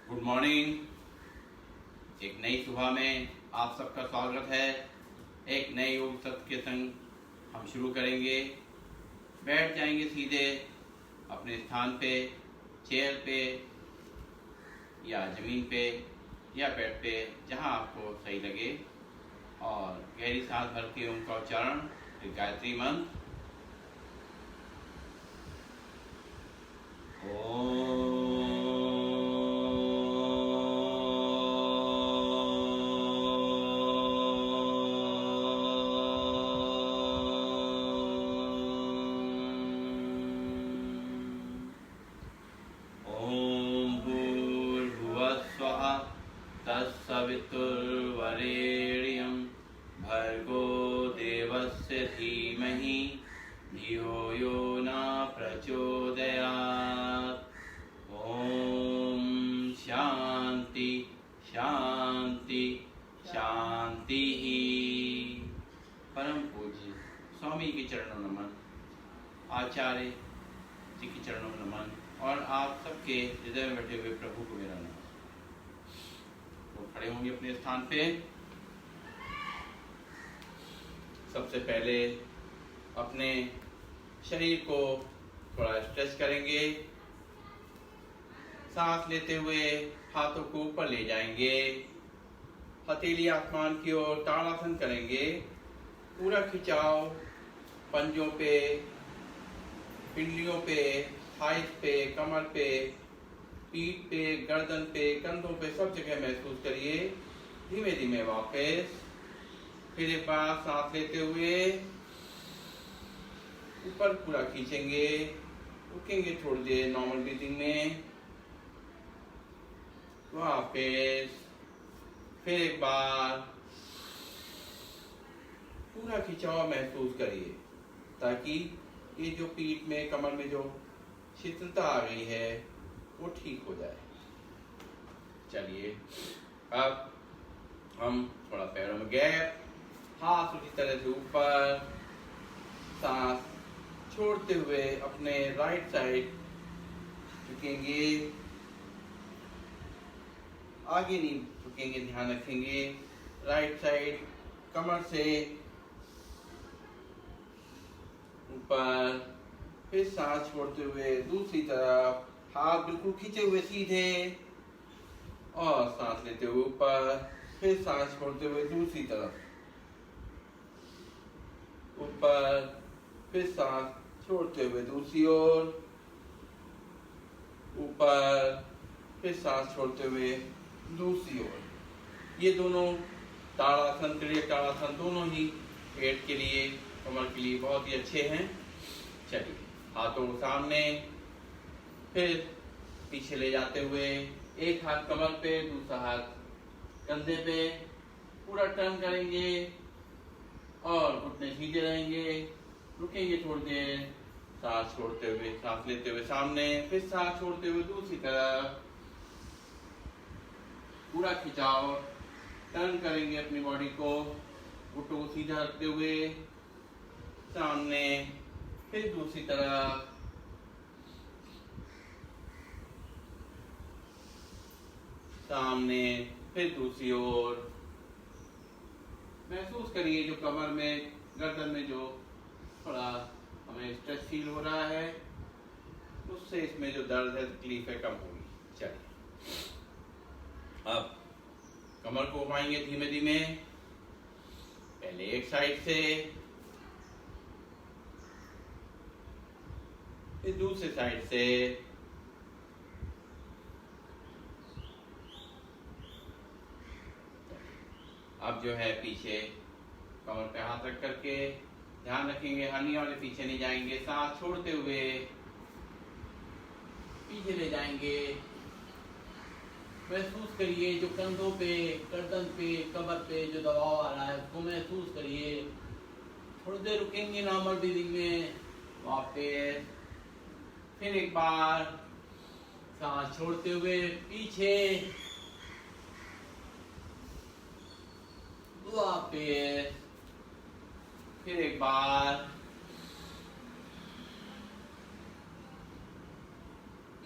Good morning. एक नई सुबह में आप सबका स्वागत है। एक नए योग सत्र के संग हम शुरू करेंगे। बैठ जाएंगे सीधे अपने स्थान पे, चेयर पे या ज़मीन पे या बेड पे, जहां आपको सही लगे, और गहरी सांस भर के ओम का उच्चारण, फिर गायत्री मंत्र। तत्सवितुर्वरेण्यं भर्गो देवस्य धीमहि धियो यो न प्रचोदयात्। ओम शांति शांति शांति। परम पूज्य स्वामी के चरणों नमन, आचार्य जी के चरणों नमन, और आप सबके हृदय में बैठे हुए प्रभु को मेरा नमन। तो खड़े होंगे अपने स्थान पे। सबसे पहले अपने शरीर को थोड़ा स्ट्रेच करेंगे। सांस लेते हुए हाथों को ऊपर ले जाएंगे, हथेली आसमान की ओर ताड़ासन करेंगे। पूरा खिंचाव पंजों पे, पिंडलियों पे, थाइस पे, कमर पे, पीठ पे, गर्दन पे, कंधों पे, सब जगह महसूस करिए। धीमे धीमे वापस। फिर एक बार सांस लेते हुए ऊपर पूरा खींचेंगे, रुकेंगे थोड़ी देर नॉर्मल ब्रीथिंग में, वापस। फिर एक बार पूरा खिंचाव महसूस करिए, ताकि ये जो पीठ में, कमर में जो शिथिलता आ गई है वो ठीक हो जाए। चलिए, अब हम थोड़ा पैरों में गैप, हाथ उसी तरह से ऊपर, सांस छोड़ते हुए अपने राइट साइड झुकेंगे, आगे नहीं झुकेंगे, ध्यान रखेंगे। राइट साइड कमर से ऊपर, फिर सांस छोड़ते हुए दूसरी तरफ, हाथ बिल्कुल खींचे हुए सीधे, और सांस लेते हुए ऊपर, फिर सांस छोड़ते हुए दूसरी तरफ ऊपर, फिर सांस छोड़ते हुए दूसरी ओर ऊपर, फिर सांस छोड़ते हुए दूसरी ओर। ये दोनों ताड़ासन, त्रियक ताड़ासन, दोनों ही पेट के लिए, कमर के लिए बहुत ही अच्छे हैं। चलिए, हाथों को सामने, फिर पीछे ले जाते हुए एक हाथ कमर पे, दूसरा हाथ कंधे पे, पूरा टर्न करेंगे और घुटने सीधे रहेंगे। रुकेंगे थोड़ी देर, सांस छोड़ते हुए, सांस लेते हुए सामने, फिर सांस छोड़ते हुए दूसरी तरफ, पूरा खिंचाव। टर्न करेंगे अपनी बॉडी को, घुटनों को सीधा रखते हुए सामने, फिर दूसरी तरफ, सामने, फिर दूसरी ओर। महसूस करिए जो कमर में, गर्दन में जो थोड़ा हमें स्ट्रेस फील हो रहा है, उससे इसमें जो दर्द है, तकलीफ है, कम होगी। चलिए, अब कमर को घुमाएंगे धीमे धीमे, पहले एक साइड से, फिर दूसरे साइड से। अब जो है पीछे कमर पे हाथ रख करके ध्यान रखेंगे, हनी वाले पीछे नहीं जाएंगे। सांस छोड़ते हुए पीछे ले जाएंगे। महसूस करिए जो कंधों पे, गर्दन पे, कमर पे जो दबाव आ रहा है, उसको महसूस करिए। थोड़ी देर रुकेंगे नॉर्मल ब्रीदिंग में, वापस। फिर एक बार सांस छोड़ते हुए पीछे, वापस। फिर एक बार,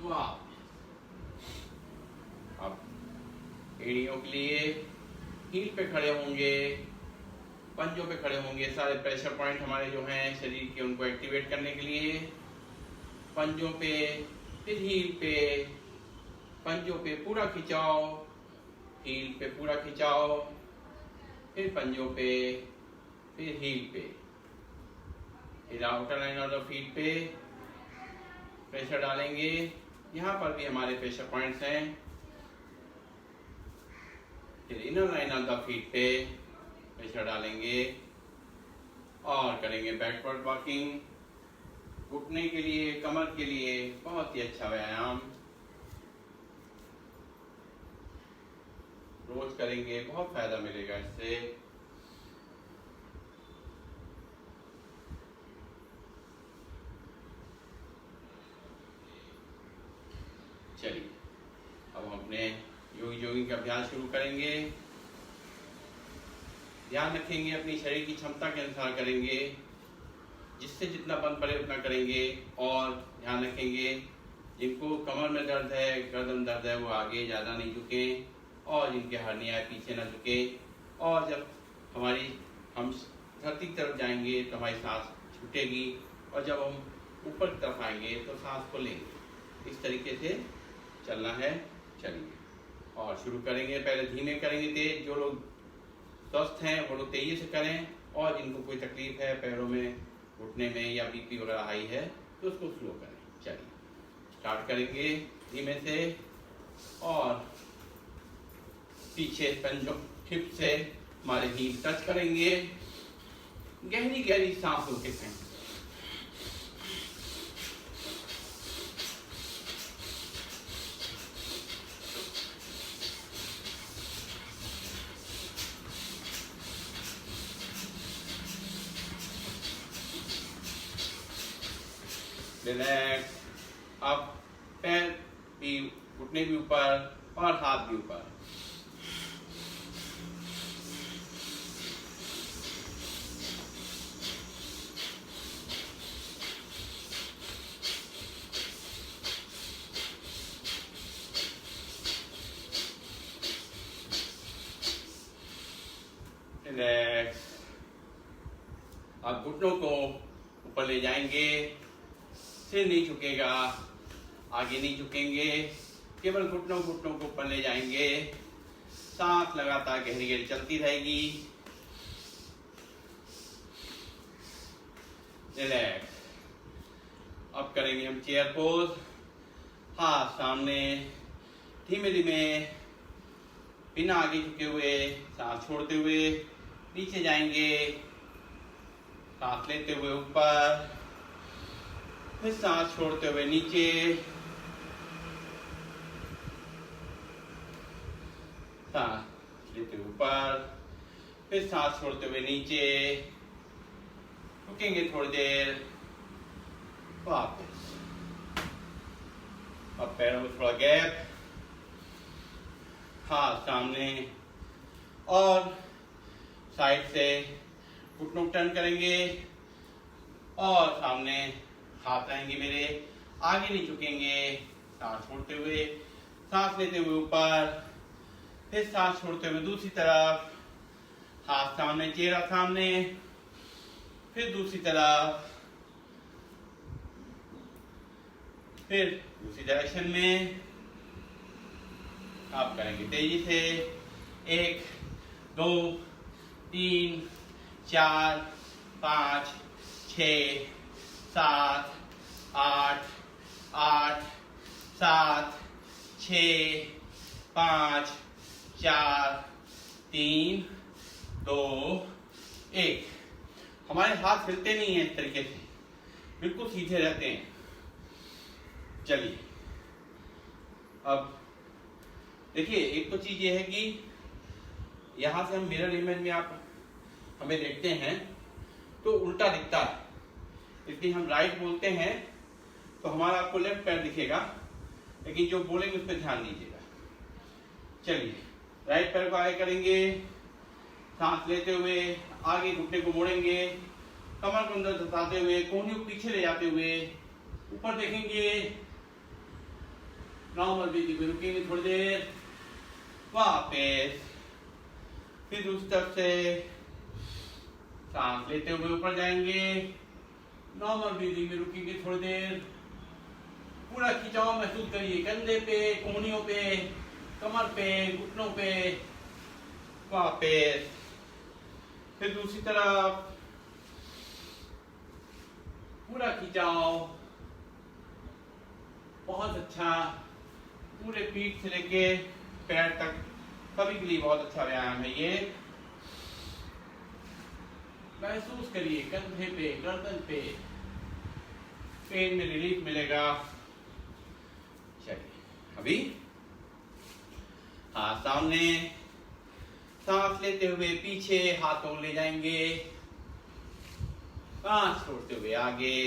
वापस। अब एड़ियों के लिए, हील पे खड़े होंगे, पंजों पे खड़े होंगे। सारे प्रेशर पॉइंट हमारे जो हैं शरीर के, उनको एक्टिवेट करने के लिए पंजों पे, फिर हील पे, पंजों पे पूरा खिंचाओ, हील पे पूरा खिंचाओ, फिर पंजों पे, फिर हील पे, फिर outer line of the feet पे प्रेशर डालेंगे। यहाँ पर भी हमारे प्रेशर पॉइंट्स हैं। फिर inner line of the feet पे प्रेशर डालेंगे और करेंगे बैकवर्ड वॉकिंग। घुटने के लिए, कमर के लिए बहुत ही अच्छा व्यायाम, रोज करेंगे, बहुत फायदा मिलेगा इससे। चलिए अब हम अपने जॉगिंग का अभ्यास शुरू करेंगे। ध्यान रखेंगे अपनी शरीर की क्षमता के अनुसार करेंगे, जिससे जितना बल पड़े उतना करेंगे। और ध्यान रखेंगे जिनको कमर में दर्द है, गर्दन दर्द है, वो आगे ज़्यादा नहीं झुके, और जिनके हर्निया है पीछे ना झुके। और जब हम धरती की तरफ जाएंगे तो हमारी सांस छूटेगी, और जब हम ऊपर की तरफ आएंगे तो सांस को लेंगे। इस तरीके से चलना है। चलिए और शुरू करेंगे। पहले धीमे करेंगे तेज। जो लोग स्वस्थ हैं वो लोग तेजी से करें, और जिनको कोई तकलीफ है पैरों में, घुटने में या बीपी वगैरह हाई है तो उसको स्लो करें। चलिए स्टार्ट करेंगे धीमे से, और पीछे पंजों हिप से हमारे हील टच करेंगे। गहरी गहरी सांस लेके हैं। रिलैक्स। अब पैर भी, घुटने भी ऊपर और हाथ भी ऊपर। रिलैक्स। अब घुटनों को ऊपर ले जाएंगे, सिर नहीं झुकेगा, आगे नहीं झुकेंगे, केवल घुटनों को ऊपर ले जाएंगे। सांस लगातार गहरी गहरी चलती रहेगी। रिलैक्स। अब करेंगे हम चेयर पोज। हाथ सामने, धीमे धीमे, बिना आगे झुके हुए, सांस छोड़ते हुए नीचे जाएंगे। सांस लेते हुए ऊपर, फिर सांस छोड़ते हुए नीचे। सांस लेते हुए ऊपर, फिर सांस छोड़ते हुए नीचे। रुकेंगे थोड़ी देर, वापस। अब पैरों में थोड़ा गैप, हाथ सामने, और साइड से घुटनों टर्न करेंगे, और सामने हाथ आएंगे मेरे, आगे नहीं झुकेंगे। सांस छोड़ते हुए, सांस लेते हुए ऊपर, फिर सांस छोड़ते हुए दूसरी तरफ। हाथ सामने, चेहरा सामने, फिर दूसरी तरफ, फिर दूसरी डायरेक्शन में। आप करेंगे तेजी से। 1 2 3 4 5 6 7 8 8 7 6 5 4 3 2 1। हमारे हाथ हिलते नहीं है इस तरीके से, बिल्कुल सीधे रहते हैं। चलिए अब देखिए, एक तो चीज ये है कि यहां से हम मिरर इमेज में आप हमें देखते हैं तो उल्टा दिखता है, इसलिए हम राइट बोलते हैं तो हमारा आपको लेफ्ट पैर दिखेगा, लेकिन जो बोलेंगे उस पर ध्यान दीजिएगा। चलिए राइट पैर को आगे करेंगे, सांस लेते हुए आगे घुटने को मोड़ेंगे, कमर को अंदर धसाते हुए, कोहनी को पीछे ले जाते हुए ऊपर देखेंगे। नॉर्मल ब्रीथिंग में रुकेंगे थोड़ी देर, वापस। फिर दूसरी तरफ से सांस लेते हुए ऊपर जाएंगे, नॉर्मल ब्रीदिंग में रुकेंगे थोड़ी देर। पूरा खिंचाव महसूस करिए, कंधे पे, कोहनियों पे, कमर पे, घुटनों पे। वापस। फिर दूसरी तरफ पूरा खिंचाव, बहुत अच्छा। पूरे पीठ से लेके पैर तक सभी के लिए बहुत अच्छा व्यायाम है ये। महसूस करिए कंधे पे, गर्दन पे, पेन में रिलीफ मिलेगा। चलिए अभी हाथ सामने, सांस लेते हुए पीछे हाथों ले जाएंगे, सांस छोड़ते हुए आगे,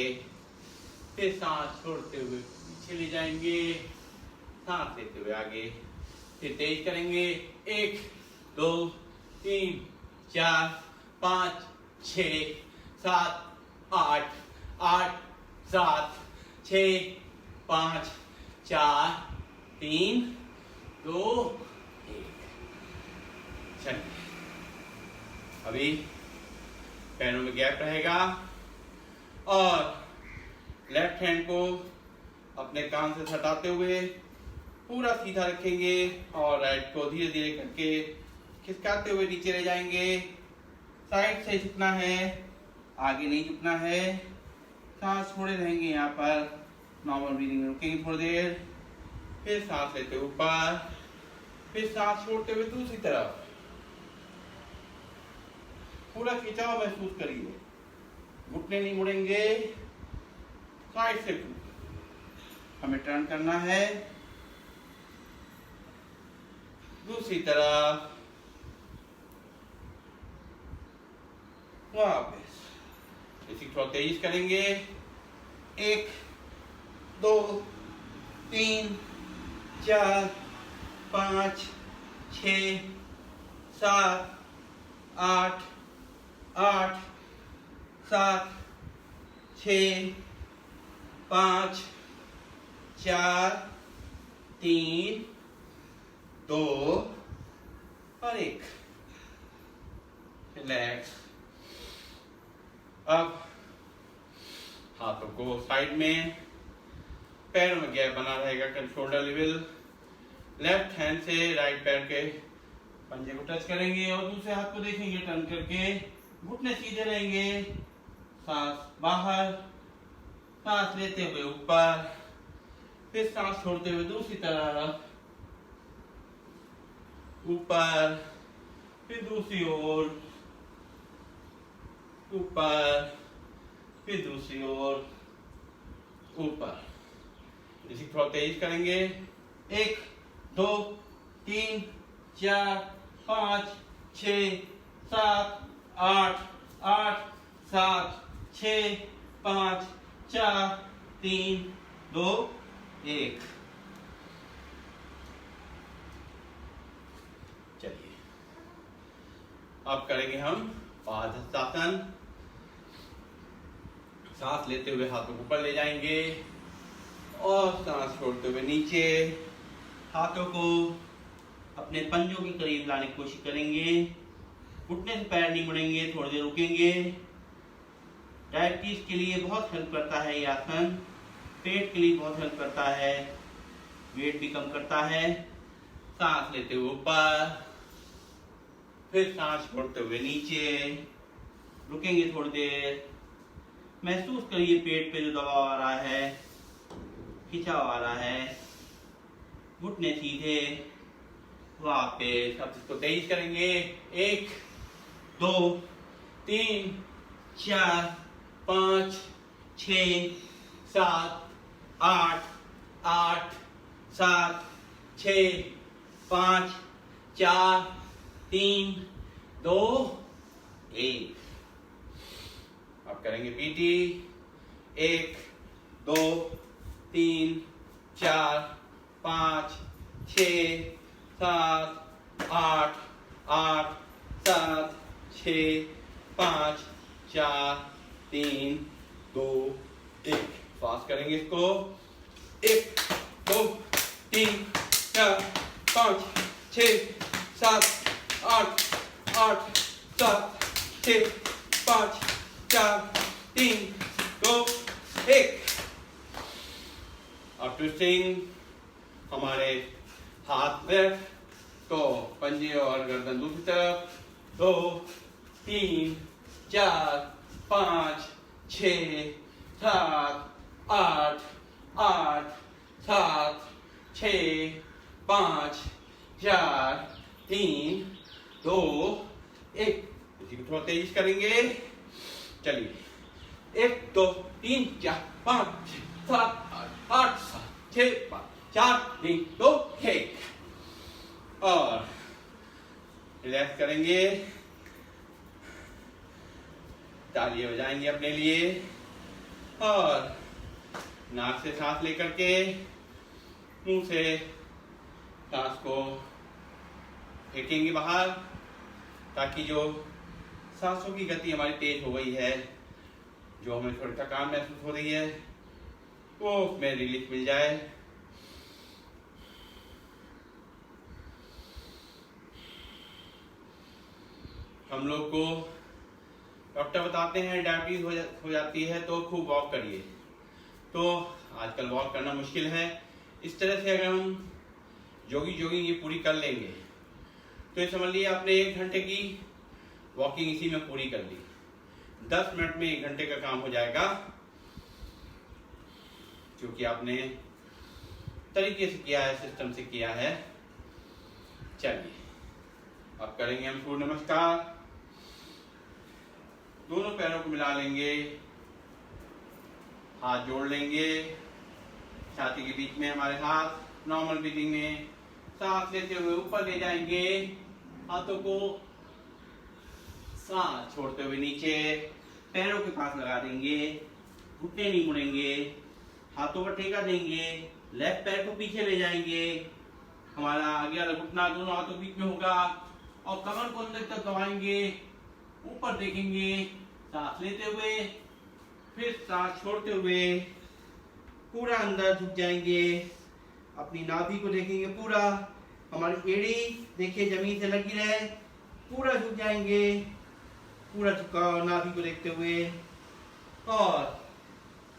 फिर सांस छोड़ते हुए पीछे ले जाएंगे, सांस लेते हुए आगे। फिर तेज करेंगे, 1 2 3 4 5 6 7 8 8 7 6 5 4 3 2 1। चलिए अभी पैरों में गैप रहेगा और लेफ्ट हैंड को अपने कान से सटाते हुए पूरा सीधा रखेंगे और राइट को धीरे धीरे करके खिसकाते हुए नीचे ले जाएंगे। साइड से झुकना है, आगे नहीं झुकना है। सांस छोड़े रहेंगे यहाँ पर, नॉर्मल ब्रीदिंग में रुकेंगे थोड़ी देर। फिर सांस लेते ऊपर, फिर सांस छोड़ते हुए दूसरी तरफ। पूरा खिंचाव महसूस करिए, घुटने नहीं मुड़ेंगे। साइड से हमें टर्न करना है, दूसरी तरफ वापस। इसी थोड़ा तेज करेंगे, 1 2 3 4 5 6 7 8 8 7 6 5 4 3 2 और 1। रिलैक्स। अब हाथों को साइड में, पैरों में गैप बना रहेगा शोल्डर लेवल। लेफ्ट हैंड से राइट पैर के पंजे को टच करेंगे और दूसरे हाथ को देखेंगे टर्न करके। घुटने सीधे रहेंगे, सांस बाहर, सांस लेते हुए ऊपर, फिर सांस छोड़ते हुए दूसरी तरफ, ऊपर, फिर दूसरी ओर, ऊपर, फिर दूसरी ओर, ऊपर। इसी थोड़ा तेज करेंगे, 1 2 3 4 5 6 7 8 8 7 6 5 4 3 2 1। चलिए अब करेंगे हम पादहस्तासन। सांस लेते हुए हाथों को ऊपर ले जाएंगे और सांस छोड़ते हुए नीचे। हाथों को अपने पंजों के करीब लाने की कोशिश करेंगे। घुटने से पैर नहीं मुड़ेंगे, थोड़ी देर रुकेंगे। डायबिटीज के लिए बहुत हेल्प करता है ये आसन, पेट के लिए बहुत हेल्प करता है, वेट भी कम करता है। सांस लेते हुए ऊपर, फिर सांस छोड़ते हुए नीचे, रुकेंगे थोड़ी देर। महसूस करिए पेट पे जो दबाव आ रहा है, खिंचाव आ रहा है। घुटने सीधे, वापस। अब इसको तेज करेंगे, 1 2 3 4 5 6 7 8 8 7 6 5 4 3 2 1। अब करेंगे पीटी, 1 2 3 4 5 6 7 8 8 7 6 5 4 3 2 1। फास्ट करेंगे इसको, 1 2 3 4 5 6 7 8 8 7 6 5 4 3 2 1। अब ट्विस्टिंग हमारे हाथ में तो पंजे और गर्दन दूसरी तरफ। 2 3 4 5 6 7 8 8 7 6 5 4 3 2 1। इसी को थोड़ा तेज करेंगे। चलिए 1 2 3 4 5 6 7 8 6 5 4 3 2 1। और रिलैक्स करेंगे, तालियां बजाएंगे अपने लिए और नाक से सांस लेकर के मुंह से सांस को फेंकेंगे बाहर, ताकि जो सांसों की गति हमारी तेज हो गई है, जो हमें थोड़ी थकान महसूस हो रही है, वो में रिलीफ मिल जाए। हम लोग को डॉक्टर बताते हैं डायबिटीज हो जाती है तो खूब वॉक करिए, तो आजकल वॉक करना मुश्किल है। इस तरह से अगर हम जॉगिंग ये पूरी कर लेंगे तो ये समझ लिए आपने 1 घंटे की वॉकिंग इसी में पूरी कर ली। 10 मिनट में 1 घंटे का काम हो जाएगा, क्योंकि आपने तरीके से किया है, सिस्टम से किया है। चलिए अब करेंगे हम सूर्य नमस्कार। दोनों पैरों को मिला लेंगे, हाथ जोड़ लेंगे, छाती के बीच में हमारे हाथ। नॉर्मल ब्रीदिंग में सांस लेते हुए ऊपर ले जाएंगे, हाथों को सांस छोड़ते हुए नीचे पैरों के पास लगा देंगे, घुटने नहीं मुड़ेंगे, हाथों पर ठेका देंगे, लेफ्ट पैर को पीछे ले जाएंगे, हमारा आगे वाला घुटना दोनों हाथों के बीच में होगा और कमर को अंदर तक दबाएंगे, ऊपर देखेंगे, सांस लेते हुए फिर सांस छोड़ते हुए पूरा अंदर झुक जाएंगे, अपनी नाभि को देखेंगे, पूरा हमारी एड़ी देखिए जमीन से लगी रहे, पूरा झुक जाएंगे, पूरा झुकाव नाभि को देखते हुए। और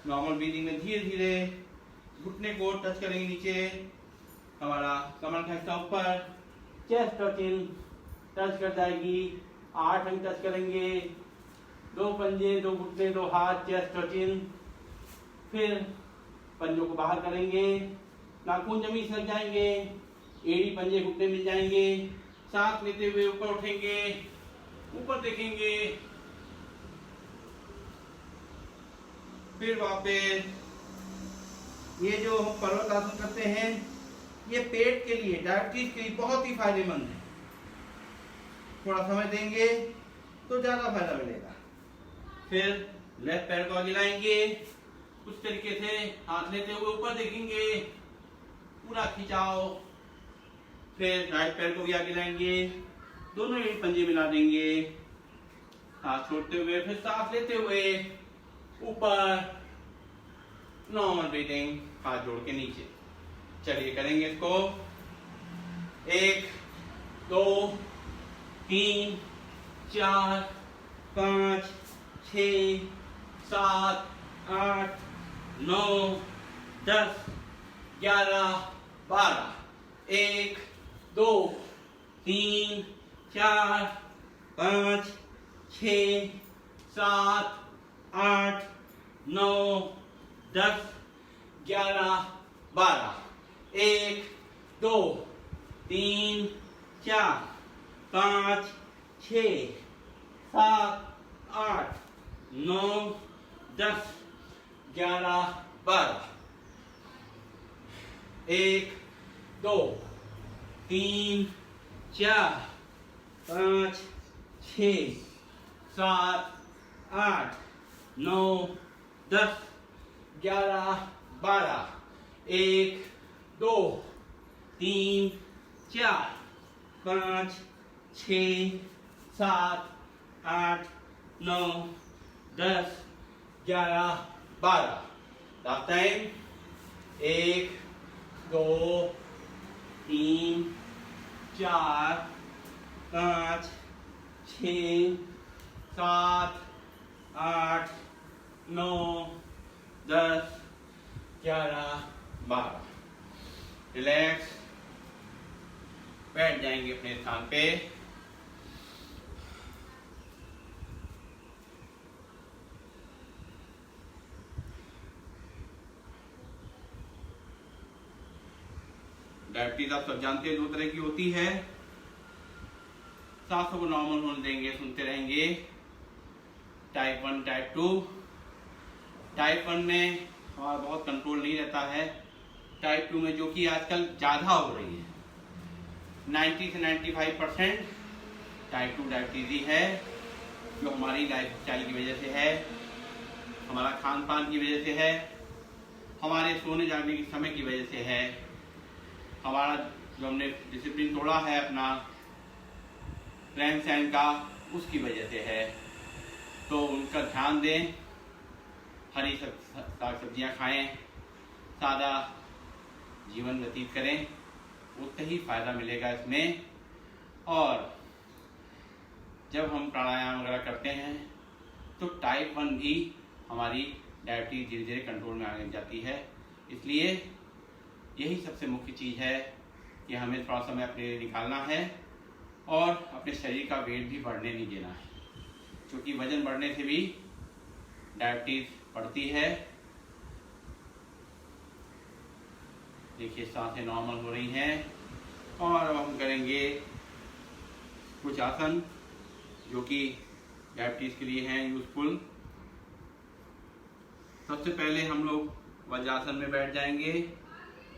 नॉर्मल ब्रीदिंग में धीरे धीरे घुटने को टच करेंगे नीचे, हमारा कमर का हिस्सा ऊपर, चेस्ट टचिंग टच कर जाएगी, 8 अंग टच करेंगे, 2 पंजे 2 घुटने 2 हाथ, चेस्ट टचिंग। फिर पंजों को बाहर करेंगे, नाखून जमीन से लग जाएंगे, एड़ी पंजे घुटने मिल जाएंगे, सांस लेते हुए ऊपर उठेंगे, ऊपर देखेंगे, फिर वापस। ये जो हम पर्वतासन करते हैं ये पेट के लिए, डायबिटीज के लिए बहुत ही फायदेमंद है। थोड़ा समय देंगे तो ज्यादा फायदा मिलेगा। फिर लेफ्ट पैर को आगे लाएंगे, उस तरीके से हाथ लेते हुए ऊपर देखेंगे, पूरा खिंचाओ। फिर राइट पैर को भी आगे लाएंगे, दोनों एड़ी पंजे मिला देंगे, हाथ छोड़ते हुए फिर सांस लेते हुए ऊपर, नॉर्मल ब्रीदिंग, हाथ जोड़ के नीचे। चलिए करेंगे इसको। 1 2 3 4 5 6 7 8 9 10 11 12। 1 2 3 4 5 6 7 8 9 10 11 12। 1 2 3 4 5 6 7 8 9 10 11 12। 1 2 3 4 5 6 7 8 9 10 11 12। 1 2 3 4 5 6 7 8 9 10 11 12। Last time. 1 2 3 4 5 6 7 8 9 10 11 12। रिलैक्स, बैठ जाएंगे अपने स्थान पे। डायबिटीज आप सब जानते हैं 2 तरह की होती है। सांसों को नॉर्मल होने देंगे, सुनते रहेंगे। Type 1, type 2। टाइप 1 में हमारा बहुत कंट्रोल नहीं रहता है। टाइप 2 में, जो कि आजकल ज़्यादा हो रही है, 90 से 95% टाइप 2 डायबिटीज ही है, जो हमारी लाइफ स्टाइल की वजह से है, हमारा खान पान की वजह से है, हमारे सोने जागने के समय की वजह से है, हमारा जो हमने डिसिप्लिन तोड़ा है अपना रहन सहन का, उसकी वजह से है। तो उनका ध्यान दें, हरी साग सब्जियाँ खाएं, सादा जीवन व्यतीत करें, उतना ही फायदा मिलेगा इसमें। और जब हम प्राणायाम वगैरह करते हैं तो टाइप 1 भी हमारी डायबिटीज धीरे धीरे कंट्रोल में आने जाती है। इसलिए यही सबसे मुख्य चीज़ है कि हमें थोड़ा समय अपने लिए निकालना है और अपने शरीर का वेट भी बढ़ने नहीं देना है, क्योंकि वजन बढ़ने से भी डायबिटीज बढ़ती है। देखिए सांसें नॉर्मल हो रही हैं। और अब हम करेंगे कुछ आसन जो कि डायबिटीज के लिए हैं यूजफुल। सबसे पहले हम लोग वज्रासन में बैठ जाएंगे।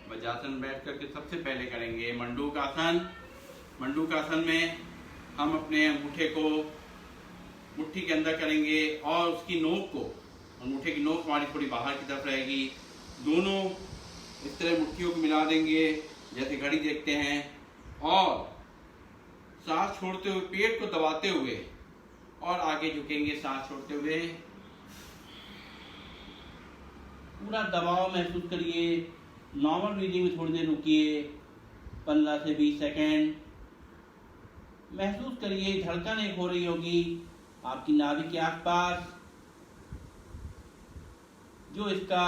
वज्रासन बैठ करके सबसे पहले करेंगे मंडूकासन। मंडूकासन में हम अपने अंगूठे को मुट्ठी के अंदर करेंगे और उसकी नोक को, अंगूठे की नोक हमारी थोड़ी बाहर की तरफ रहेगी, दोनों इस तरह मुट्ठियों को मिला देंगे जैसे घड़ी देखते हैं, और सांस छोड़ते हुए पेट को दबाते हुए और आगे झुकेंगे। सांस छोड़ते हुए पूरा दबाव महसूस करिए। नॉर्मल ब्रीदिंग में थोड़ी देर रुकिए, 15 से 20 सेकेंड महसूस करिए। धड़कन एक हो रही होगी आपकी नाभि के आसपास, जो इसका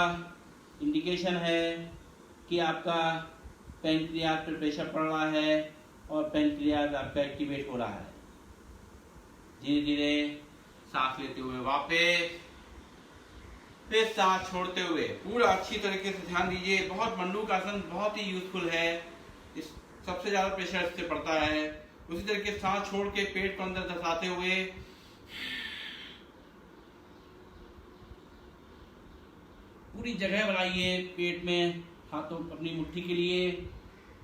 इंडिकेशन है कि आपका पैंक्रियाज पर प्रेशर पड़ रहा है और पैंक्रियाज आपका एक्टिवेट हो रहा है। धीरे धीरे सांस लेते हुए वापस, फिर सांस छोड़ते हुए पूरा अच्छी तरीके से ध्यान दीजिए। बहुत मंडूकासन बहुत ही यूजफुल है, इस सबसे ज्यादा प्रेशर इससे पड़ता है। उसी तरीके से सांस छोड़ के पेट को अंदर धसाते हुए पूरी जगह बनाइए पेट में, हाथों अपनी मुट्ठी के लिए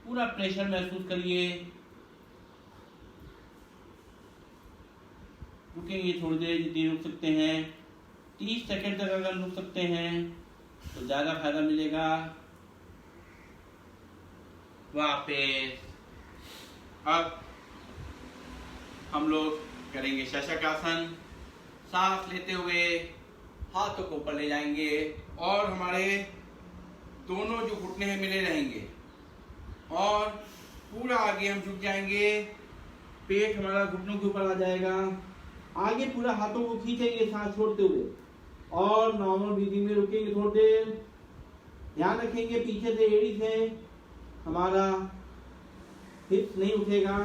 पूरा प्रेशर महसूस करिए। रुकेंगे थोड़ी देर, जितनी रुक सकते हैं। 30 सेकंड तक अगर रुक सकते हैं तो ज्यादा फायदा मिलेगा। वापस अब हम लोग करेंगे शशकासन। सांस लेते हुए हाथों को ऊपर ले जाएंगे और हमारे दोनों जो घुटने हैं मिले रहेंगे और पूरा आगे हम झुक जाएंगे। पेट हमारा घुटनों के ऊपर आ जाएगा। आगे पूरा हाथों को खींचेंगे सांस छोड़ते हुए और नॉर्मल ब्रीदिंग में रुकेंगे थोड़ी देर। ध्यान रखेंगे पीछे से एड़ी से हमारा हिप्स नहीं उठेगा।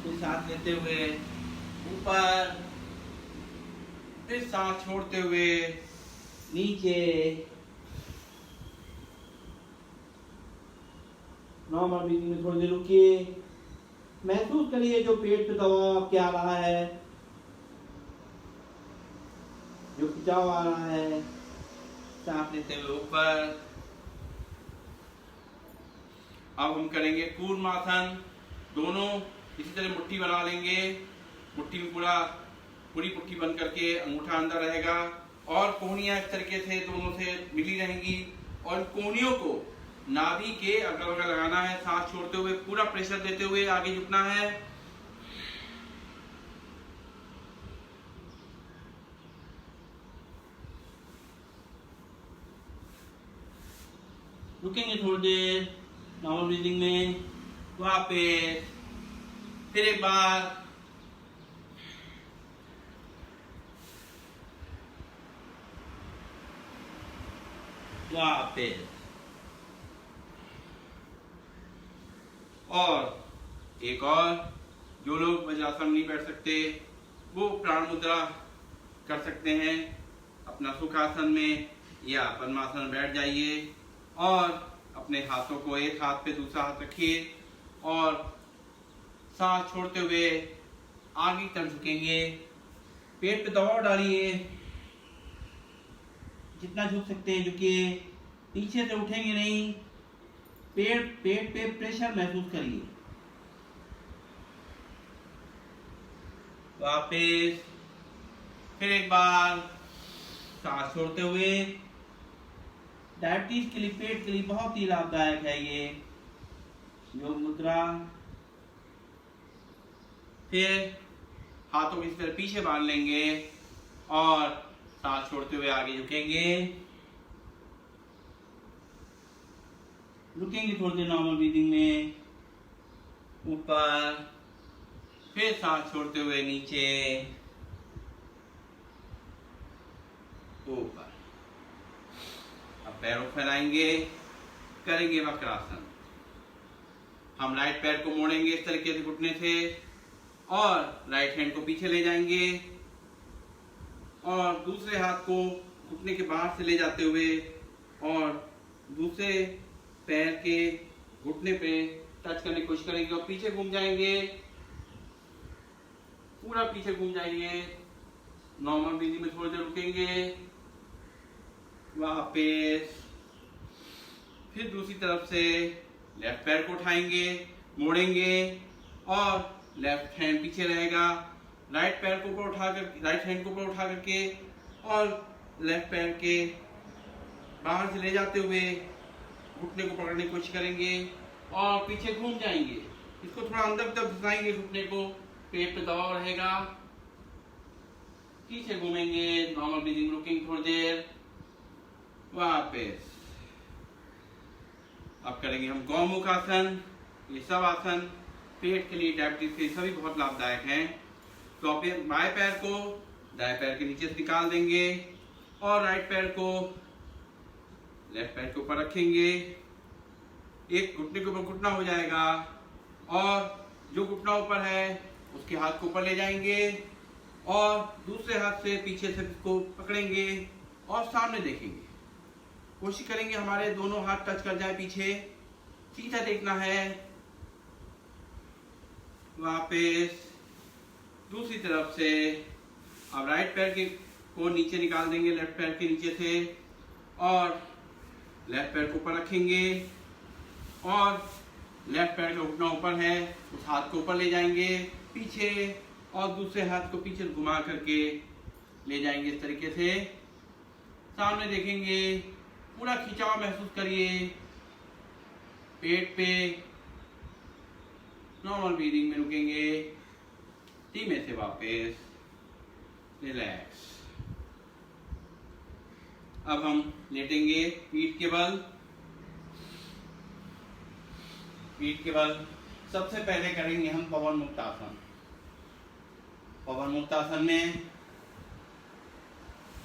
फिर सांस लेते हुए ऊपर, फिर सांस छोड़ते हुए नीचे। नॉर्मल ब्रीदिंग में थोड़ी देर रुकिए, महसूस करिए जो पेट पे दबाव क्या आ रहा है, जो खिंचाव आ रहा है। सांस लेते हुए ऊपर। अब हम करेंगे कूर्मासन। दोनों इसी तरह मुट्ठी बना लेंगे। मुट्ठी में पूरी मुट्ठी बंद करके अंगूठा अंदर रहेगा और कोहनियां इस तरीके से दोनों से मिली रहेंगी और कोहनियों को नाभि के अगल बगल लगाना है। सांस छोड़ते हुए पूरा प्रेशर देते हुए आगे झुकना है। रुकेंगे थोड़ी देर नॉर्मल ब्रीदिंग में, वापस फिर एक बार, वापस, और एक और। जो लोग वज्रासन नहीं बैठ सकते वो प्राण मुद्रा कर सकते हैं अपना सुखासन में, या पद्मासन बैठ जाइए और अपने हाथों को एक हाथ पे दूसरा हाथ रखिए और सांस छोड़ते हुए आगे की तरफ झुकेंगे। पेट पे दबाव डालिए, जितना झुक सकते हैं झुकिए, पीछे से उठेंगे नहीं, पेट पे प्रेशर महसूस करिए। वापस फिर एक बार सांस छोड़ते हुए। डायबिटीज के लिए, पेट के लिए बहुत ही लाभदायक है ये योग मुद्रा। फिर हाथों को इस तरह पीछे बांध लेंगे और सांस छोड़ते हुए आगे झुकेंगे, रुकेंगे थोड़ी देर नॉर्मल ब्रीदिंग में, ऊपर, फिर सांस छोड़ते हुए नीचे, ऊपर। अब पैरों को फैलाएंगे, करेंगे वक्रासन। हम राइट पैर को मोड़ेंगे इस तरीके से घुटने से और राइट हैंड को पीछे ले जाएंगे और दूसरे हाथ को घुटने के बाहर से ले जाते हुए और दूसरे पैर के घुटने पे टच करने की कोशिश करेंगे और पीछे घूम जाएंगे, पूरा पीछे घूम जाएंगे। नॉर्मल ब्रीदिंग में थोड़ी देर रुकेंगे, वापस, फिर दूसरी तरफ से लेफ्ट पैर को उठाएंगे, मोड़ेंगे और लेफ्ट हैंड पीछे रहेगा, राइट पैर को ऊपर उठाकर, राइट हैंड को ऊपर उठा करके और लेफ्ट पैर के बाहर से ले जाते हुए घुटने को पकड़ने की कोशिश करेंगे और पीछे घूम जाएंगे। इसको थोड़ा अंदर की तरफ घुसाएंगे, घुटने को, पेट पे दबाव रहेगा, पीछे घूमेंगे, नॉर्मल ब्रीदिंग, रुकेंगे थोड़ी देर, वापस। अब करेंगे हम गौमुख आसन। ये सब आसन पेट के लिए, डायबिटीज के लिए सभी बहुत लाभदायक हैं। तो अपने बाएं पैर को दाएं पैर के नीचे से निकाल देंगे और राइट पैर को लेफ्ट पैर के ऊपर रखेंगे। एक घुटने के ऊपर घुटना हो जाएगा और जो घुटना ऊपर है उसके हाथ को ऊपर ले जाएंगे और दूसरे हाथ से पीछे से इसको पकड़ेंगे और सामने देखेंगे। कोशिश करेंगे हमारे दोनों हाथ टच कर जाए पीछे, सीधा देखना है। वापस दूसरी तरफ से अब राइट पैर के को नीचे निकाल देंगे लेफ्ट पैर के नीचे से और लेफ्ट पैर को ऊपर रखेंगे और लेफ्ट पैर का घुटना ऊपर है, उस हाथ को ऊपर ले जाएंगे पीछे और दूसरे हाथ को पीछे घुमा करके ले जाएंगे इस तरीके से। सामने देखेंगे, पूरा खिंचाव महसूस करिए पेट पे। नॉर्मल ब्रीदिंग में रुकेंगे, धीमे से वापस रिलैक्स। अब हम लेटेंगे पीठ के बल। पीठ के बल सबसे पहले करेंगे हम पवन मुक्तासन। पवन मुक्तासन में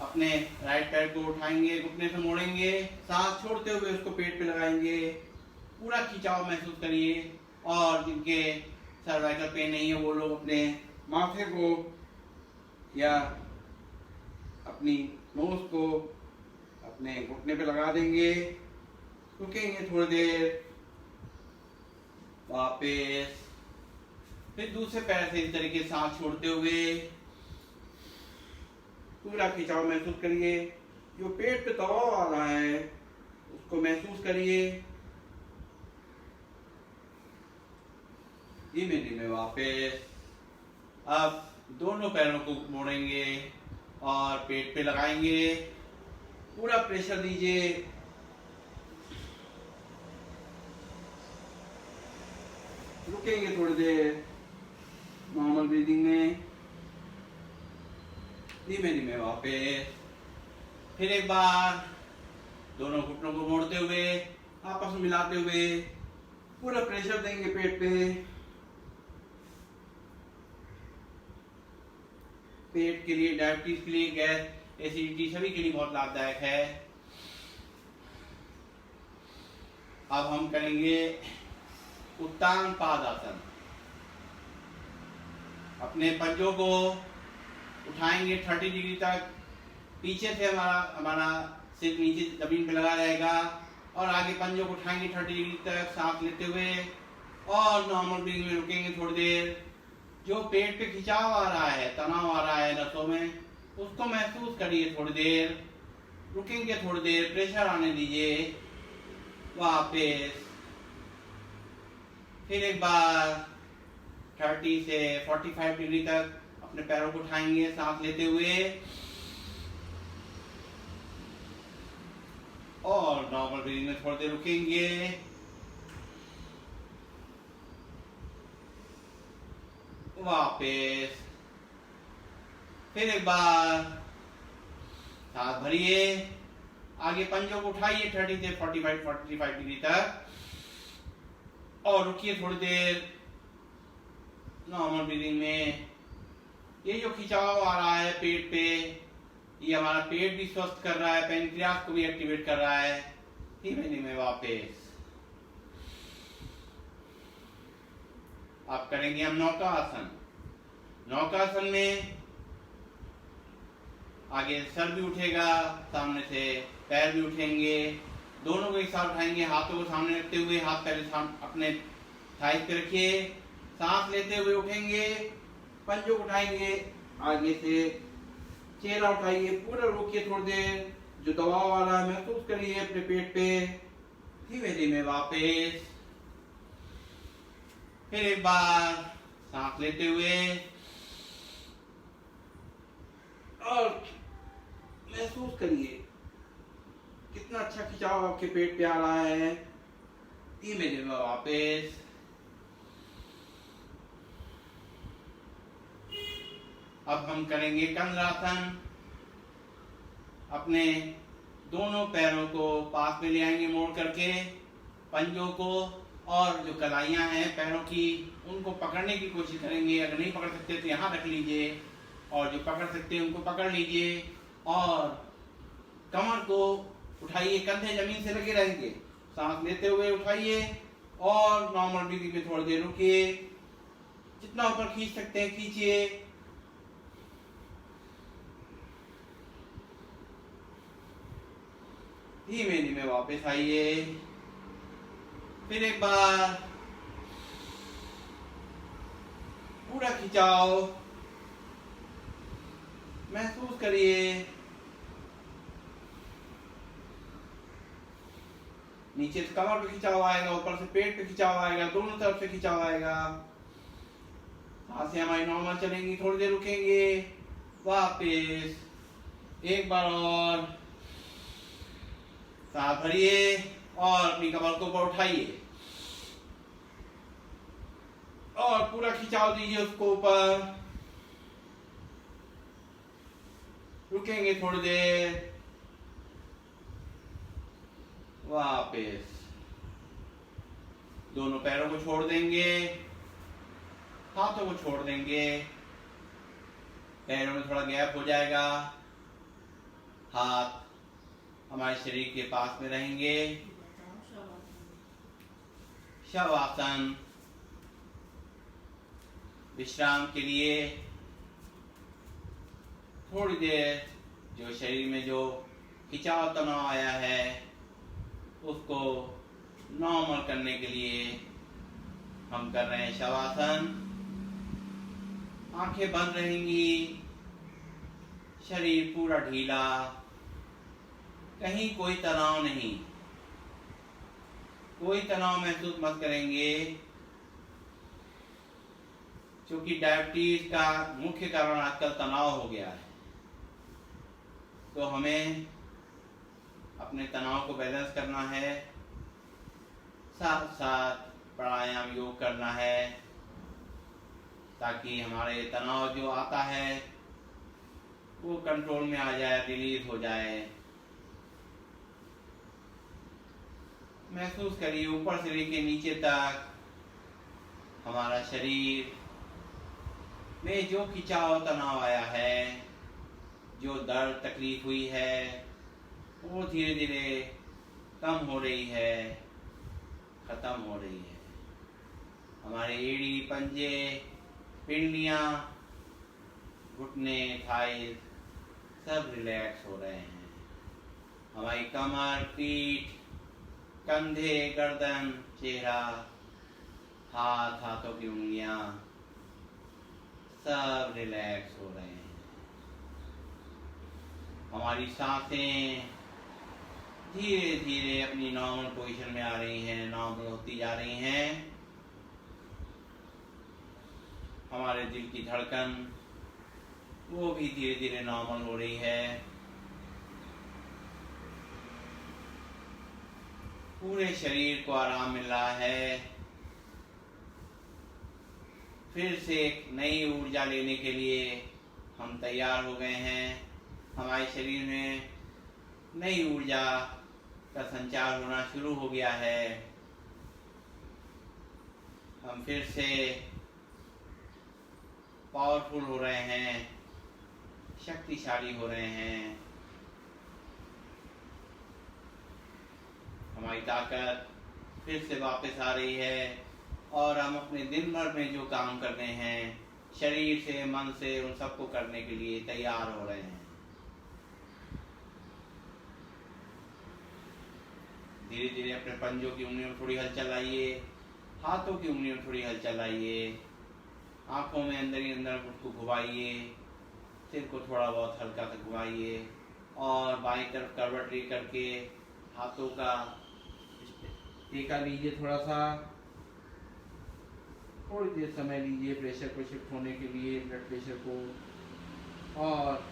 अपने राइट पैर को उठाएंगे, घुटने से मोड़ेंगे, सांस छोड़ते हुए उसको पेट पे लगाएंगे, पूरा खिंचाव महसूस करिए। और जिनके सर्वाइकल पेन नहीं है वो लोग अपने माथे को या अपनी नोज को अपने घुटने पे लगा देंगे, रुकेंगे थोड़ी देर, वापस फिर दूसरे पैर से इस तरीके से सांस छोड़ते हुए पूरा खिंचाव महसूस करिए। जो पेट पे दबाव आ रहा है उसको महसूस करिए। धीमे धीमे वापस। अब दोनों पैरों को मोड़ेंगे और पेट पे लगाएंगे, पूरा प्रेशर दीजिए। रुकेंगे थोड़ी देर नॉर्मल ब्रीदिंग में, धीमे धीमे वापस। फिर एक बार दोनों घुटनों को मोड़ते हुए आपस में मिलाते हुए पूरा प्रेशर देंगे पेट पे। पेट के लिए, डायबिटीज के लिए, गैस, एसिडिटी सभी के लिए बहुत लाभदायक है। अब हम करेंगे उत्तान पादासन। अपने पंजों को उठाएंगे 30 डिग्री तक, पीछे से हमारा सिर नीचे जमीन पे लगा रहेगा और आगे पंजों को उठाएंगे 30 डिग्री तक सांस लेते हुए और नॉर्मल ब्रीदिंग में रुकेंगे थोड़ी देर। जो पेट पे खिंचाव आ रहा है, तनाव आ रहा है नसों में, उसको महसूस करिए थोड़ी देर, रुकेंगे थोड़ी देर, प्रेशर आने दीजिए। वापस फिर एक बार 30 से 45 डिग्री तक अपने पैरों को उठाएंगे सांस लेते हुए और नॉर्मल ब्रीदिंग में थोड़ी देर रुकेंगे। वापस फिर एक बार सांस भरिए, आगे पंजों को उठाइए 30 से 45 डिग्री तक और रुकिए थोड़ी देर नॉर्मल ब्रीदिंग में। ये जो खिंचाव आ रहा है पेट पे, ये हमारा पेट भी स्वस्थ कर रहा है, पेनक्रियास को भी एक्टिवेट कर रहा है। धीमे धीमे वापस। अब करेंगे हम नौकासन। नौकासन में आगे सर भी उठेगा, सामने से पैर भी उठेंगे, दोनों को एक साथ उठाएंगे, हाथों को सामने रखते हुए हाथ पहले अपने थाइस पे रखिए, सांस लेते हुए उठेंगे, पंजों को उठाएंगे, आगे से चेहरा उठाइए, पूरा रोकिए थोड़ी देर, जो दबाव आ रहा है महसूस करिए अपने पेट पे। धीमे धीमे वापस। फिर एक बार सांस लेते हुए और महसूस करिए कितना अच्छा खिंचाव आपके पेट पे आ रहा है। धीमे धीमे वापस। अब हम करेंगे कंद्रासन। अपने दोनों पैरों को पास में ले आएंगे मोड़ करके, पंजों को और जो कलाइयां हैं पैरों की उनको पकड़ने की कोशिश करेंगे। अगर नहीं पकड़ सकते तो यहाँ रख लीजिए और जो पकड़ सकते हैं उनको पकड़ लीजिए और कमर को उठाइए, कंधे जमीन से लगे रहेंगे, सांस लेते हुए उठाइए और नॉर्मल ब्रीदिंग में थोड़ी देर रुकिए। जितना ऊपर खींच सकते हैं खींचिए। धीमे धीमे वापस आइए। फिर एक बार पूरा खिंचाव महसूस करिए। नीचे से कमर पे खिंचाव आएगा, ऊपर से पेट पे खिंचाव आएगा, दोनों तरफ से खिंचाव आएगा। सांसें हमारी नॉर्मल चलेंगी, थोड़ी देर रुकेंगे, वापस एक बार और सांस भरिए और अपनी कमर को ऊपर उठाइए और पूरा खिंचाव दीजिए उसको ऊपर। रुकेंगे थोड़ी देर, वापस दोनों पैरों को छोड़ देंगे, हाथों को छोड़ देंगे, पैरों में थोड़ा गैप हो जाएगा, हाथ हमारे शरीर के पास में रहेंगे। शवासन विश्राम के लिए थोड़ी देर जो शरीर में जो खिंचाव तनाव आया है उसको नॉर्मल करने के लिए हम कर रहे हैं शवासन। आंखें बंद रहेंगी, शरीर पूरा ढीला, कहीं कोई तनाव नहीं, कोई तनाव महसूस मत करेंगे, क्योंकि डायबिटीज का मुख्य कारण आजकल तनाव हो गया है। तो हमें अपने तनाव को बैलेंस करना है, साथ साथ प्राणायाम योग करना है ताकि हमारे तनाव जो आता है वो कंट्रोल में आ जाए, रिलीज हो जाए। महसूस करिए ऊपर से लेके नीचे तक हमारा शरीर में जो खिंचाव तनाव आया है, जो दर्द तकलीफ हुई है, वो धीरे धीरे कम हो रही है, खत्म हो रही है। हमारे एड़ी, पंजे, पिंडलियां, घुटने, थाइस सब रिलैक्स हो रहे हैं। हमारी कमर, पीठ, कंधे, गर्दन, चेहरा, हाथ, हाथों की उंगलियां सब रिलैक्स हो रहे हैं। हमारी सांसें धीरे धीरे अपनी नॉर्मल पोजीशन में आ रही हैं, नॉर्मल होती जा रही हैं। हमारे दिल की धड़कन वो भी धीरे धीरे नॉर्मल हो रही है। पूरे शरीर को आराम मिल रहा है। फिर से एक नई ऊर्जा लेने के लिए हम तैयार हो गए हैं। हमारे शरीर में नई ऊर्जा का संचार होना शुरू हो गया है। हम फिर से पावरफुल हो रहे हैं, शक्तिशाली हो रहे हैं। हमारी ताकत फिर से वापस आ रही है और हम अपने दिन भर में जो काम करने हैं, शरीर से, मन से, उन सबको करने के लिए तैयार हो रहे हैं। धीरे धीरे अपने पंजों की उंगलियों में थोड़ी हलचल लाइए, हाथों की उंगलियों में थोड़ी हलचल लाइए, आंखों में अंदर ही अंदर उसको घुमाइए, सिर को थोड़ा बहुत हल्का सा घुमाइए और बाईं तरफ करवट करके हाथों का टेका लीजिए। थोड़ा सा थोड़ी देर समय लीजिए प्रेशर को शिफ्ट होने के लिए, ब्लड प्रेशर को, और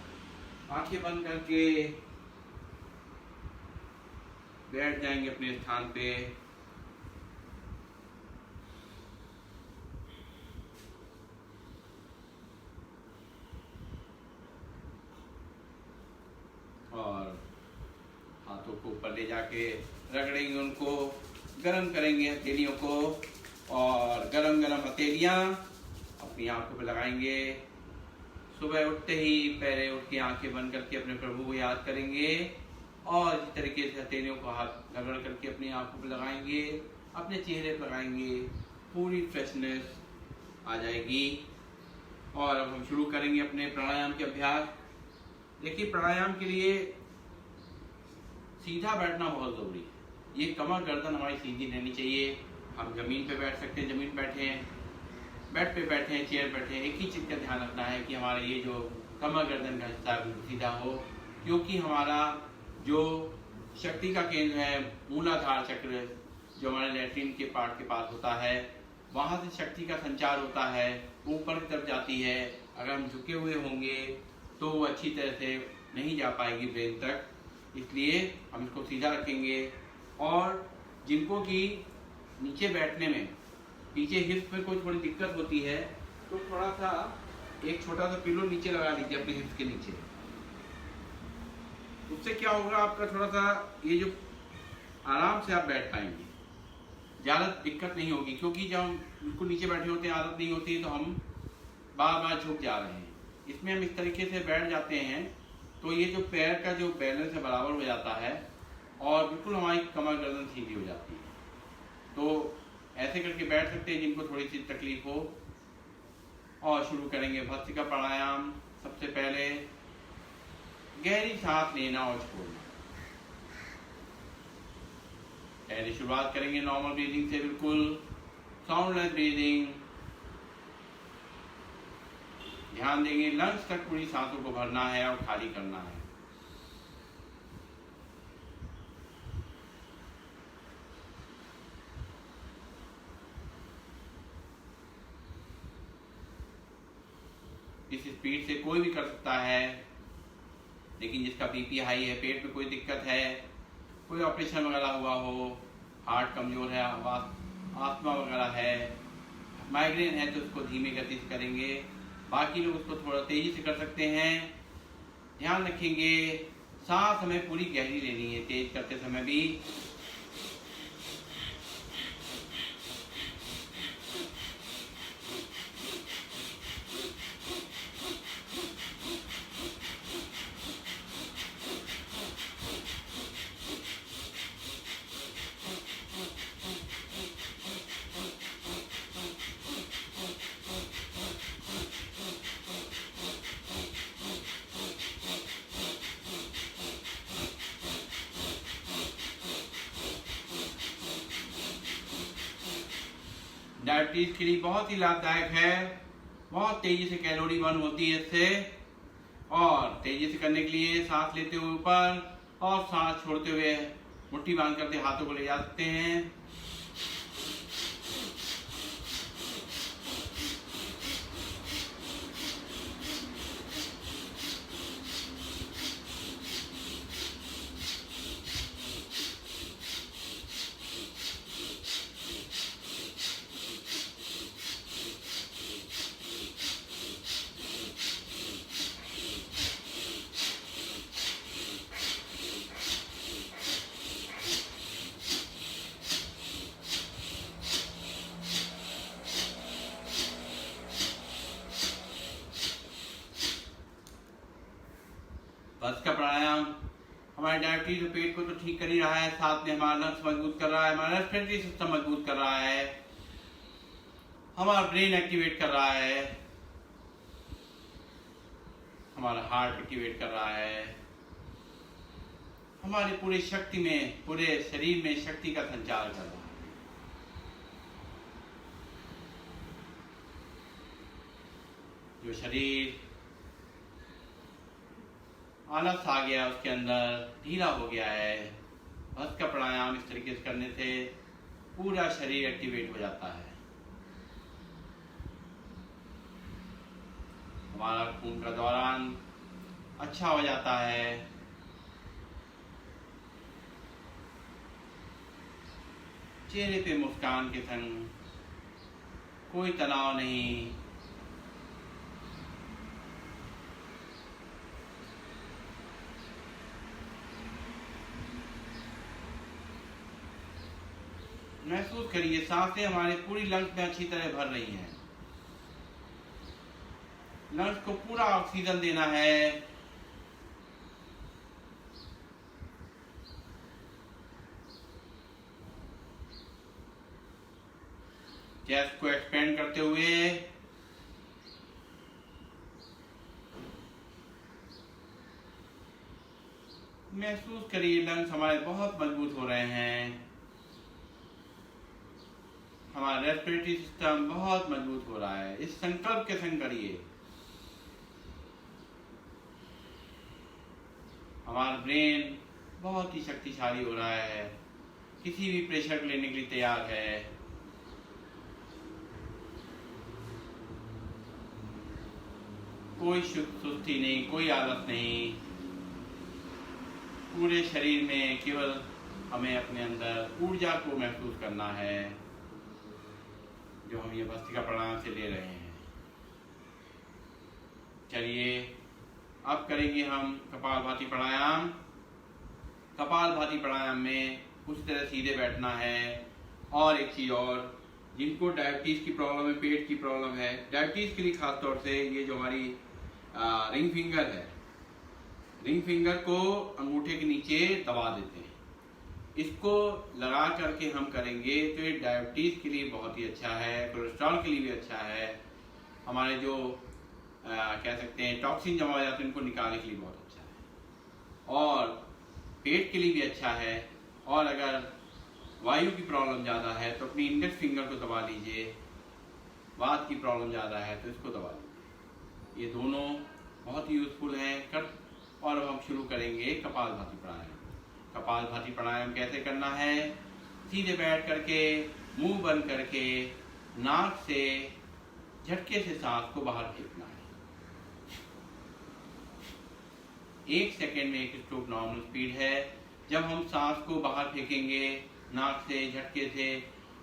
आंखें बंद करके बैठ जाएंगे अपने स्थान पे। और हाथों को ऊपर ले जाके रगड़ेंगे, उनको गरम करेंगे हथेलियों को, और गरम गरम हथेलियां अपनी आंखों पे लगाएंगे। सुबह उठते ही पहले उठ के आंखें बंद करके अपने प्रभु को याद करेंगे और इस तरीके से हथेलियों को हाथ रगड़ करके अपनी आंखों पे लगाएंगे, अपने चेहरे पर लगाएंगे। पूरी फ्रेशनेस आ जाएगी। और अब हम शुरू करेंगे अपने प्राणायाम के अभ्यास। देखिए, प्राणायाम के लिए सीधा बैठना बहुत ज़रूरी है। ये कमर गर्दन हमारी सीधी रहनी चाहिए। हम ज़मीन पे बैठ सकते हैं, ज़मीन बैठे हैं, बेड पे बैठे हैं, चेयर बैठे हैं। एक ही चीज़ का ध्यान रखना है कि हमारे ये जो कमर गर्दन का हिस्सा सीधा हो, क्योंकि हमारा जो शक्ति का केंद्र है, मूलाधार चक्र, जो हमारे लैट्रिन के पार्ट के पास होता है, वहाँ से शक्ति का संचार होता है, ऊपर की तरफ जाती है। अगर हम झुके हुए होंगे तो वो अच्छी तरह से नहीं जा पाएगी ब्रेन तक, इसलिए हम इसको सीधा रखेंगे। और जिनको कि नीचे बैठने में पीछे हिप्स में कोई थोड़ी दिक्कत होती है, तो थोड़ा सा एक छोटा सा पिलो नीचे लगा लीजिए अपने हिप्स के नीचे। उससे क्या होगा, आपका थोड़ा सा ये जो आराम से आप बैठ पाएंगे, ज़्यादा दिक्कत नहीं होगी। क्योंकि जब हम बिल्कुल नीचे बैठे होते हैं, आदत नहीं होती, तो हम बार बार झुक जा रहे हैं। इसमें हम इस तरीके से बैठ जाते हैं तो ये जो पैर का जो बैलेंस है बराबर हो जाता है और बिल्कुल हमारी कमर गर्दन सीधी हो जाती है। तो ऐसे करके बैठ सकते हैं जिनको थोड़ी सी तकलीफ हो। और शुरू करेंगे भस्त्रिका प्राणायाम। सबसे पहले गहरी सांस लेना और छोड़ना। पहले शुरुआत करेंगे नॉर्मल ब्रीदिंग से, बिल्कुल साउंडलेस ब्रीदिंग। ध्यान देंगे लंग्स तक पूरी सांसों को भरना है और खाली करना है। इस स्पीड से कोई भी कर सकता है, लेकिन जिसका बीपी हाई है, पेट में कोई दिक्कत है, कोई ऑपरेशन वगैरह हुआ हो, हार्ट कमजोर है, आस्थमा वगैरह है, माइग्रेन है, तो उसको धीमी गति से करेंगे। बाकी लोग उसको थोड़ा तेजी से कर सकते हैं। ध्यान रखेंगे सांस हमें पूरी गहरी लेनी है, तेज करते समय भी। डायबिटीज के लिए बहुत ही लाभदायक है। बहुत तेजी से कैलोरी बर्न होती है इससे। और तेजी से करने के लिए सांस लेते हुए ऊपर और सांस छोड़ते हुए मुट्ठी बांध करके हाथों को ले जा सकते हैं। भस्त्रिका प्राणायाम हमारे डायबिटीज और पेट को तो ठीक कर ही रहा है, साथ में हमारा लंग्स मजबूत कर रहा है, हमारा रेस्पिरेटरी सिस्टम मजबूत कर रहा है, हमारा ब्रेन एक्टिवेट कर रहा है, हमारा हार्ट एक्टिवेट कर रहा है, हमारे पूरे शक्ति में, पूरे शरीर में शक्ति का संचार कर रहा है। जो शरीर आलस आ गया, उसके अंदर ढीला हो गया है, भस्त्रिका प्राणायाम इस तरीके से करने से पूरा शरीर एक्टिवेट हो जाता है। हमारा खून का दौरान अच्छा हो जाता है। चेहरे पे मुस्कान के संग, कोई तनाव नहीं, महसूस करिए सांसें हमारे पूरी लंग्स में अच्छी तरह भर रही हैं। लंग्स को पूरा ऑक्सीजन देना है। चेस्ट को एक्सपेंड करते हुए महसूस करिए लंग्स हमारे बहुत मजबूत हो रहे हैं। हमारा रेस्पिरेटरी सिस्टम बहुत मजबूत हो रहा है। इस संकल्प के संग करिए। हमारा ब्रेन बहुत ही शक्तिशाली हो रहा है, किसी भी प्रेशर को लेने के लिए तैयार है। कोई सुस्ती नहीं, कोई आलस नहीं। पूरे शरीर में केवल हमें अपने अंदर ऊर्जा को महसूस करना है, जो हम ये भस्त्रिका प्राणायाम से ले रहे हैं। चलिए अब करेंगे हम कपालभाति प्राणायाम। कपालभाति प्राणायाम में उस तरह सीधे बैठना है। और एक चीज और, जिनको डायबिटीज की प्रॉब्लम है, पेट की प्रॉब्लम है, डायबिटीज के लिए खास तौर से ये जो हमारी रिंग फिंगर है, रिंग फिंगर को अंगूठे के नीचे दबा देते हैं। इसको लगा करके हम करेंगे तो ये डायबिटीज के लिए बहुत ही अच्छा है, कोलेस्ट्रॉल के लिए भी अच्छा है, हमारे जो कह सकते हैं टॉक्सिन जमा हो जाते हैं उनको निकालने के लिए बहुत अच्छा है, और पेट के लिए भी अच्छा है। और अगर वायु की प्रॉब्लम ज़्यादा है तो अपनी इंडेक्स फिंगर को दबा लीजिए। वात की प्रॉब्लम ज़्यादा है तो इसको दबा लीजिए। ये दोनों बहुत ही यूजफुल हैं। और अब हम शुरू करेंगे कपालभाति प्राणायाम। कपालभाति प्राणायाम कैसे करना है? सीधे बैठ करके, मुंह बंद करके, नाक से झटके से सांस को बाहर फेंकना है। 1 सेकेंड में 1 स्ट्रोक नॉर्मल स्पीड है। जब हम सांस को बाहर फेंकेंगे नाक से झटके से,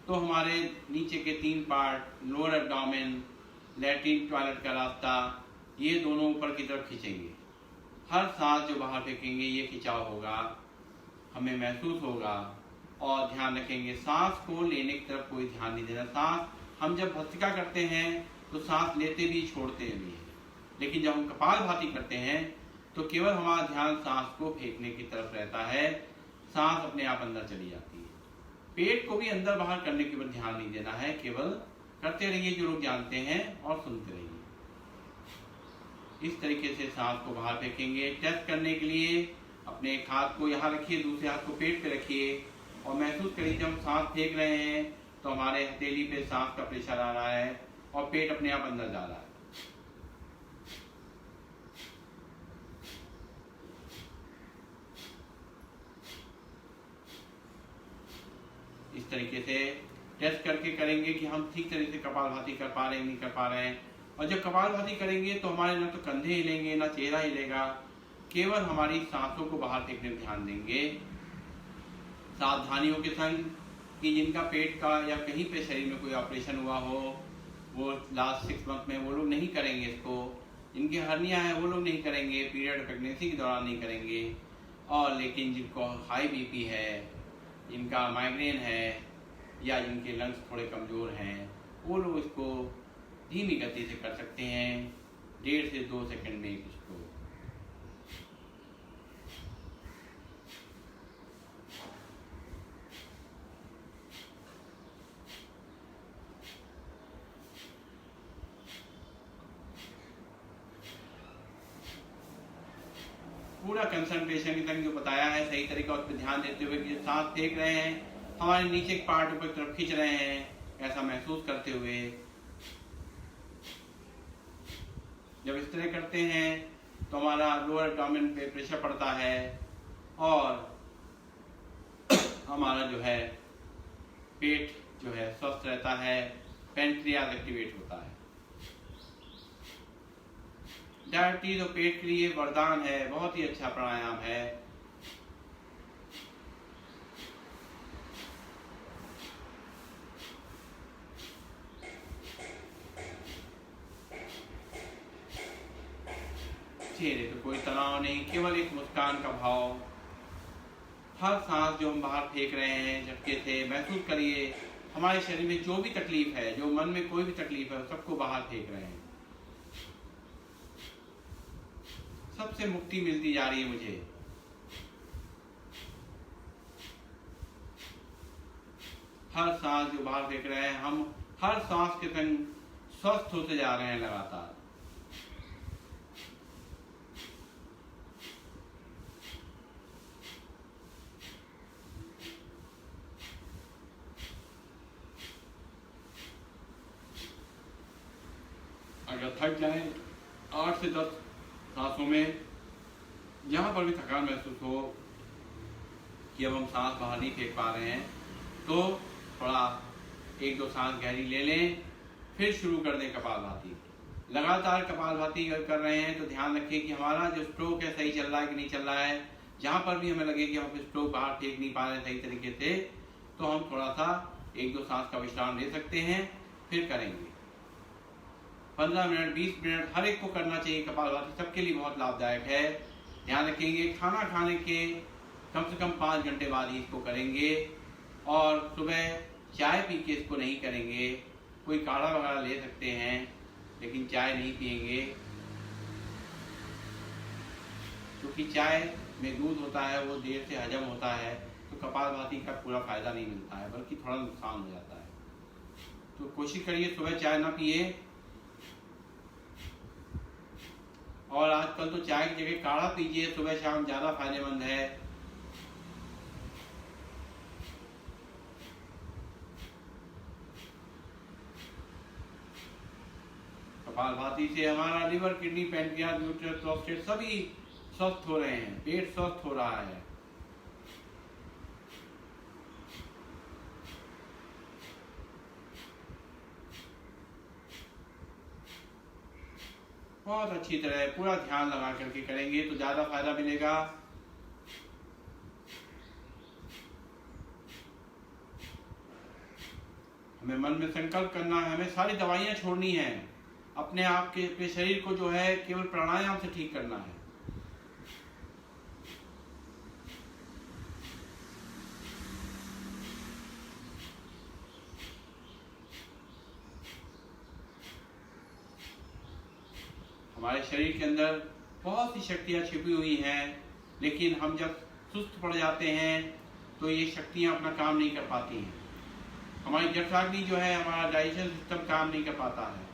तो हमारे नीचे के 3 part, lower abdomen, latrine toilet का रास्ता, ये दोनों ऊपर की तरफ खींचेंगे। हर सांस जो बाहर फेंकेंगे ये खिंचाव होगा, हमें महसूस होगा। और ध्यान रखेंगे सांस को लेने की तरफ कोई ध्यान नहीं देना। सांस हम जब भस्त्रिका करते हैं तो सांस लेते भी छोड़ते भी हैं, लेकिन जब हम कपालभाति करते हैं तो केवल हमारा ध्यान सांस को फेंकने की तरफ रहता है। सांस अपने आप अंदर चली जाती है। पेट को भी अंदर बाहर करने के ऊपर ध्यान नहीं देना है, केवल करते रहिए जो लोग जानते हैं और सुनते रहिए। इस तरीके से सांस को बाहर फेंकेंगे। टेस्ट करने के लिए अपने एक हाथ को यहाँ रखिए, दूसरे हाथ को पेट पे रखिए और महसूस करिए जब हम सांस फेंक रहे हैं तो हमारे हथेली पे सांस का प्रेशर आ रहा है और पेट अपने आप अंदर जा रहा है। इस तरीके से टेस्ट करके करेंगे कि हम ठीक तरीके से कपालभाति कर पा रहे हैं नहीं कर पा रहे हैं। और जब कपालभाति करेंगे तो हमारे ना तो कंधे हिलेंगे ना चेहरा हिलेगा, केवल हमारी सांसों को बाहर फेंकने पर ध्यान देंगे सावधानियों के संग। कि जिनका पेट का या कहीं पे शरीर में कोई ऑपरेशन हुआ हो वो लास्ट 6 मंथ में वो लोग नहीं करेंगे इसको। जिनकी हर्निया है वो लोग नहीं करेंगे, पीरियड प्रेगनेंसी के दौरान नहीं करेंगे। और लेकिन जिनको हाई बीपी है, जिनका माइग्रेन है या जिनके लंग्स थोड़े कमज़ोर हैं वो लोग इसको धीमी गति से कर सकते हैं, 1.5 से 2 सेकंड में इसको। पूरा कंसंट्रेशन के तक जो बताया है सही तरीका उस पर ध्यान देते हुए कि सांस फेंक रहे हैं हमारे नीचे के पार्ट ऊपर तरफ खींच रहे हैं ऐसा महसूस करते हुए। जब इस तरह करते हैं तो हमारा लोअर एब्डोमेन पे प्रेशर पड़ता है और हमारा जो है पेट जो है स्वस्थ रहता है, पैंक्रियाज एक्टिवेट होता है। डायबिटीज और पेट के लिए वरदान है, बहुत ही अच्छा प्राणायाम है। चेहरे पे कोई तनाव नहीं, केवल एक मुस्कान का भाव। हर सांस जो हम बाहर फेंक रहे हैं झटके से महसूस करिए हमारे शरीर में जो भी तकलीफ है, जो मन में कोई भी तकलीफ है सबको बाहर फेंक रहे हैं। सबसे मुक्ति मिलती जा रही है मुझे। हर सांस जो बाहर फेंक रहे हैं हम हर सांस के संग स्वस्थ होते जा रहे हैं लगातार। अगर थक जाए 8 से 10 सांसों में, जहाँ पर भी थकान महसूस हो कि अब हम सांस बाहर नहीं फेंक पा रहे हैं तो थोड़ा 1-2 सांस गहरी ले लें, फिर शुरू कर दें कपालभाति। लगातार कपालभाति कर रहे हैं तो ध्यान रखें कि हमारा जो स्ट्रोक है सही चल रहा है कि नहीं चल रहा है। जहाँ पर भी हमें लगे कि हम स्ट्रोक बाहर फेंक नहीं पा रहे हैं सही तरीके से तो हम थोड़ा सा 1-2 सांस का विश्राम ले सकते हैं, फिर करेंगे। 15 मिनट 20 मिनट हर एक को करना चाहिए कपालभाति, सबके लिए बहुत लाभदायक है। ध्यान रखेंगे खाना खाने के कम से कम 5 घंटे बाद ही इसको करेंगे और सुबह चाय पी के इसको नहीं करेंगे। कोई काढ़ा वगैरह ले सकते हैं लेकिन चाय नहीं पिएंगे, क्योंकि चाय में दूध होता है वो देर से हजम होता है तो कपालभाति का पूरा फायदा नहीं मिलता है बल्कि थोड़ा नुकसान हो जाता है। तो कोशिश करिए सुबह चाय ना पिए। और आजकल तो चाय की जगह काढ़ा पीजिए सुबह शाम, ज्यादा फायदेमंद है। कपालभाति से हमारा liver, kidney, pancreas, uterus, prostate सभी स्वस्थ हो रहे हैं, पेट स्वस्थ हो रहा है। बहुत अच्छी तरह पूरा ध्यान लगा करके करेंगे तो ज्यादा फायदा मिलेगा। हमें मन में संकल्प करना है, हमें सारी दवाइयां छोड़नी है, अपने आप के अपने शरीर को जो है केवल प्राणायाम से ठीक करना है। हमारे शरीर के अंदर बहुत सी शक्तियां छिपी हुई हैं, लेकिन हम जब सुस्त पड़ जाते हैं तो ये शक्तियां अपना काम नहीं कर पाती हैं। हमारी जठराग्नि जो है, हमारा डाइजेशन सिस्टम काम नहीं कर पाता है,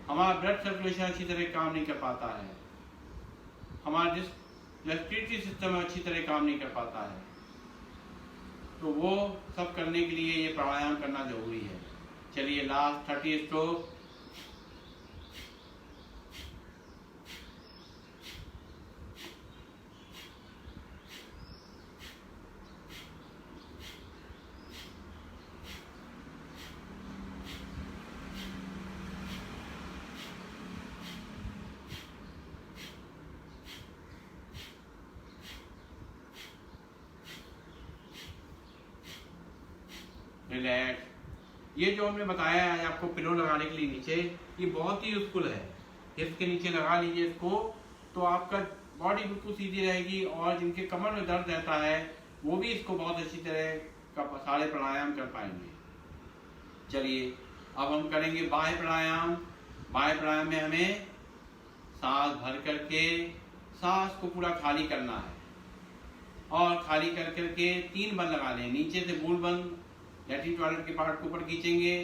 हमारा ब्लड सर्कुलेशन अच्छी तरह काम नहीं कर पाता है, हमारा रेस्पिरेटरी सिस्टम अच्छी तरह काम नहीं कर पाता है। तो वो सब करने के लिए ये प्राणायाम करना जरूरी है। चलिए लास्ट 30 स्ट्रोक। रिलैक्स। ये जो हमने बताया है आपको पिलो लगाने के लिए नीचे, ये बहुत ही यूजफुल है। इसके नीचे लगा लीजिए इसको, तो आपका बॉडी बिल्कुल सीधी रहेगी, और जिनके कमर में दर्द रहता है वो भी इसको बहुत अच्छी तरह का सारे प्राणायाम कर पाएंगे। चलिए अब हम करेंगे बाह्य प्राणायाम। बाह्य प्राणायाम में हमें सांस भर करके सांस को पूरा खाली करना है, और खाली कर करके 3 बंद लगा लें। नीचे से बूंद बंद, लैट्रिन टॉयलेट के पार्ट को ऊपर खींचेंगे,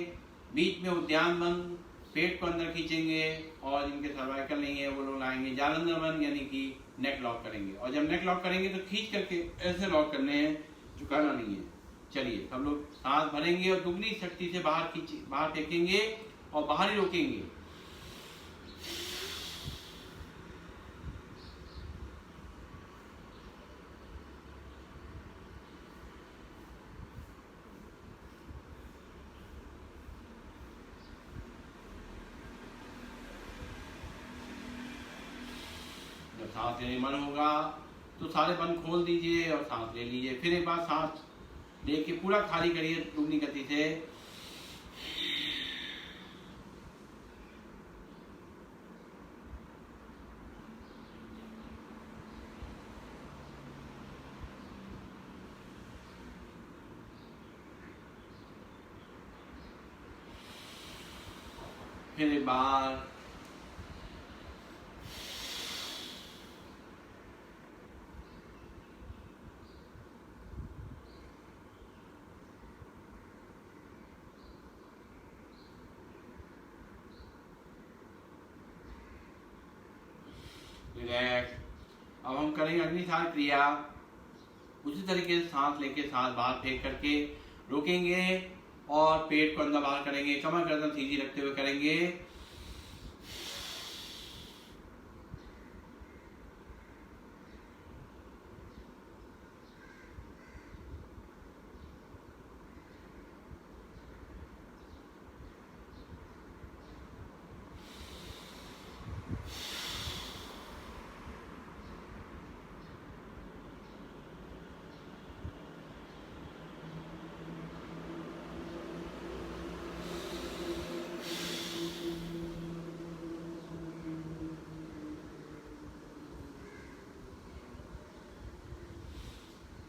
बीच में उद्यान बंद, पेट को अंदर खींचेंगे, और जिनके सर्वाइकल नहीं है वो लोग लाएंगे जालंधर बंद, यानी कि नेक लॉक करेंगे। और जब नेक लॉक करेंगे तो खींच करके ऐसे लॉक करने हैं, झुकाना नहीं है। चलिए हम लोग सांस भरेंगे और दुगनी शक्ति से बाहर फेंकेंगे और बाहर ही रोकेंगे। सांस लेने मन होगा तो सारे बंद खोल दीजिए और सांस ले लीजिए। फिर एक बार सांस लेके पूरा खाली करिए दुगनी गति से। फिर एक बार, रिलैक्स। अब हम करेंगे अग्निसार क्रिया। उसी तरीके से सांस लेके सांस बाहर फेंक करके रोकेंगे, और पेट को अंदर बाहर करेंगे, कमर गर्दन सीधी रखते हुए करेंगे।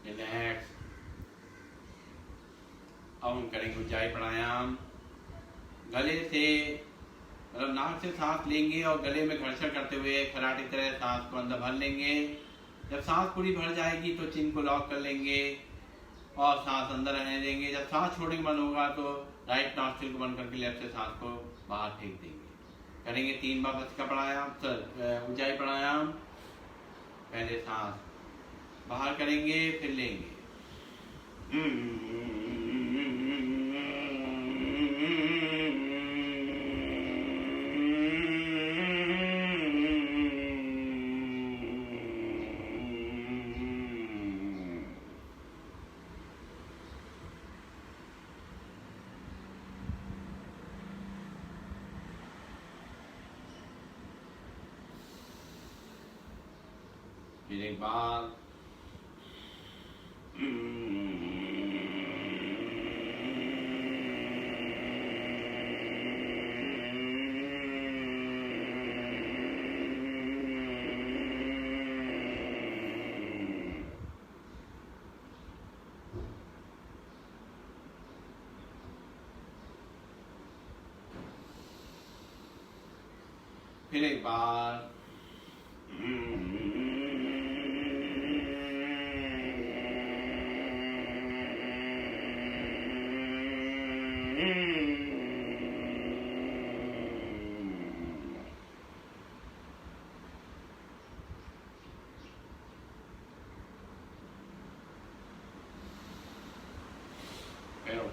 रिलैक्स। अब हम करेंगे ऊंचाई प्राणायाम। गले से मतलब नाक से सांस लेंगे और गले में घर्षण करते हुए खराटे की तरह सांस को अंदर भर लेंगे। जब सांस पूरी भर जाएगी तो चिन को लॉक कर लेंगे और सांस अंदर रहने देंगे। जब सांस छोड़ने का मन होगा तो राइट नॉस्ट्रिल को बंद करके लेफ्ट से सांस को बाहर फेंक देंगे। करेंगे 3 बार बस का प्राणायाम, ऊंचाई प्राणायाम। पहले सांस बाहर करेंगे, फिर लेंगे। फिर एक बार, फिर एक बार,